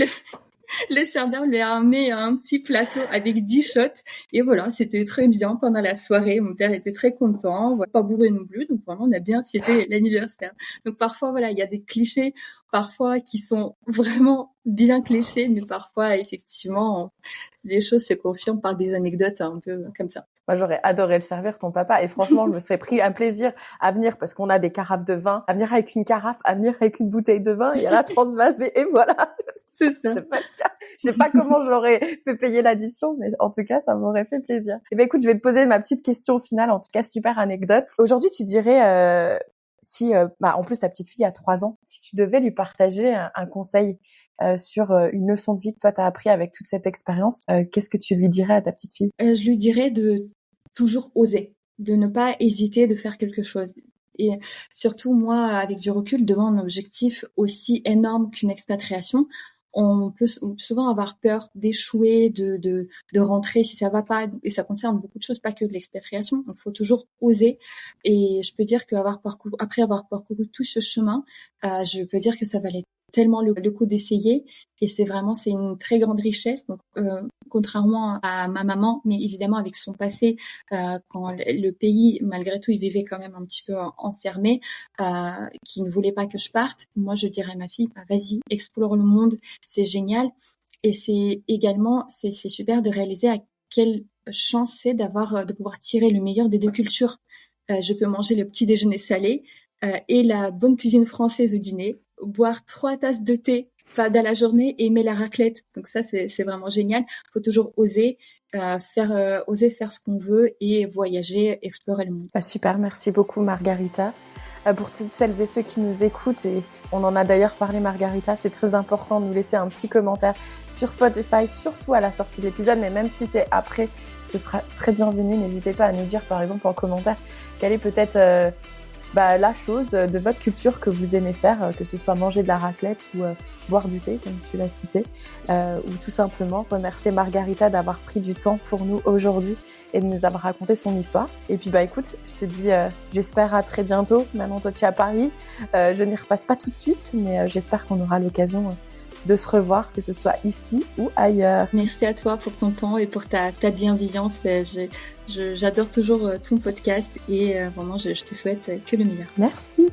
le serveur lui a amené un petit plateau avec 10 shots. Et voilà, c'était très bien pendant la soirée. Mon père était très content. Pas bourré non plus. Donc vraiment, on a bien fêté l'anniversaire. Donc parfois, il y a des clichés, parfois qui sont vraiment bien clichés, mais parfois, effectivement, les choses se confirment par des anecdotes un peu comme ça. Moi, j'aurais adoré le servir, ton papa. Et franchement, je me serais pris un plaisir à venir parce qu'on a des carafes de vin, à venir avec une carafe, à venir avec une bouteille de vin et à la transvaser. Et voilà. C'est ça. C'est pas le cas. Je sais pas comment je l'aurais fait payer l'addition, mais en tout cas, ça m'aurait fait plaisir. Et écoute, je vais te poser ma petite question finale. En tout cas, super anecdote. Aujourd'hui, tu dirais, si, en plus, ta petite fille a 3 ans, si tu devais lui partager un conseil sur une leçon de vie que toi t'as appris avec toute cette expérience, qu'est-ce que tu lui dirais à ta petite fille? Je lui dirais de toujours oser, de ne pas hésiter de faire quelque chose. Et surtout, moi, avec du recul, devant un objectif aussi énorme qu'une expatriation, on peut souvent avoir peur d'échouer, de rentrer si ça va pas, et ça concerne beaucoup de choses, pas que de l'expatriation. Il faut toujours oser. Et je peux dire après avoir parcouru tout ce chemin, je peux dire que ça valait tellement le coup d'essayer, et c'est une très grande richesse. Donc contrairement à ma maman, mais évidemment avec son passé, quand le pays malgré tout il vivait quand même un petit peu enfermé, qui ne voulait pas que je parte, moi je dirais à ma fille, vas-y, explore le monde, c'est génial. Et c'est super de réaliser à quelle chance c'est de pouvoir tirer le meilleur des deux cultures. Je peux manger le petit déjeuner salé et la bonne cuisine française au dîner, boire 3 tasses de thé dans la journée et aimer la raclette. Donc ça, c'est vraiment génial. Faut toujours oser faire ce qu'on veut et voyager, explorer le monde. Super, merci beaucoup Margarita. Pour toutes celles et ceux qui nous écoutent, et on en a d'ailleurs parlé Margarita, c'est très important de nous laisser un petit commentaire sur Spotify, surtout à la sortie de l'épisode, mais même si c'est après, ce sera très bienvenu. N'hésitez pas à nous dire par exemple en commentaire quelle est peut-être la chose de votre culture que vous aimez faire, que ce soit manger de la raclette ou boire du thé, comme tu l'as cité, ou tout simplement remercier Margarita d'avoir pris du temps pour nous aujourd'hui et de nous avoir raconté son histoire. Et puis écoute, je te dis j'espère à très bientôt. Maintenant toi tu es à Paris, je n'y repasse pas tout de suite, mais j'espère qu'on aura l'occasion de se revoir, que ce soit ici ou ailleurs. Merci à toi pour ton temps et pour ta bienveillance. J'adore toujours ton podcast et vraiment je te souhaite que le meilleur. Merci.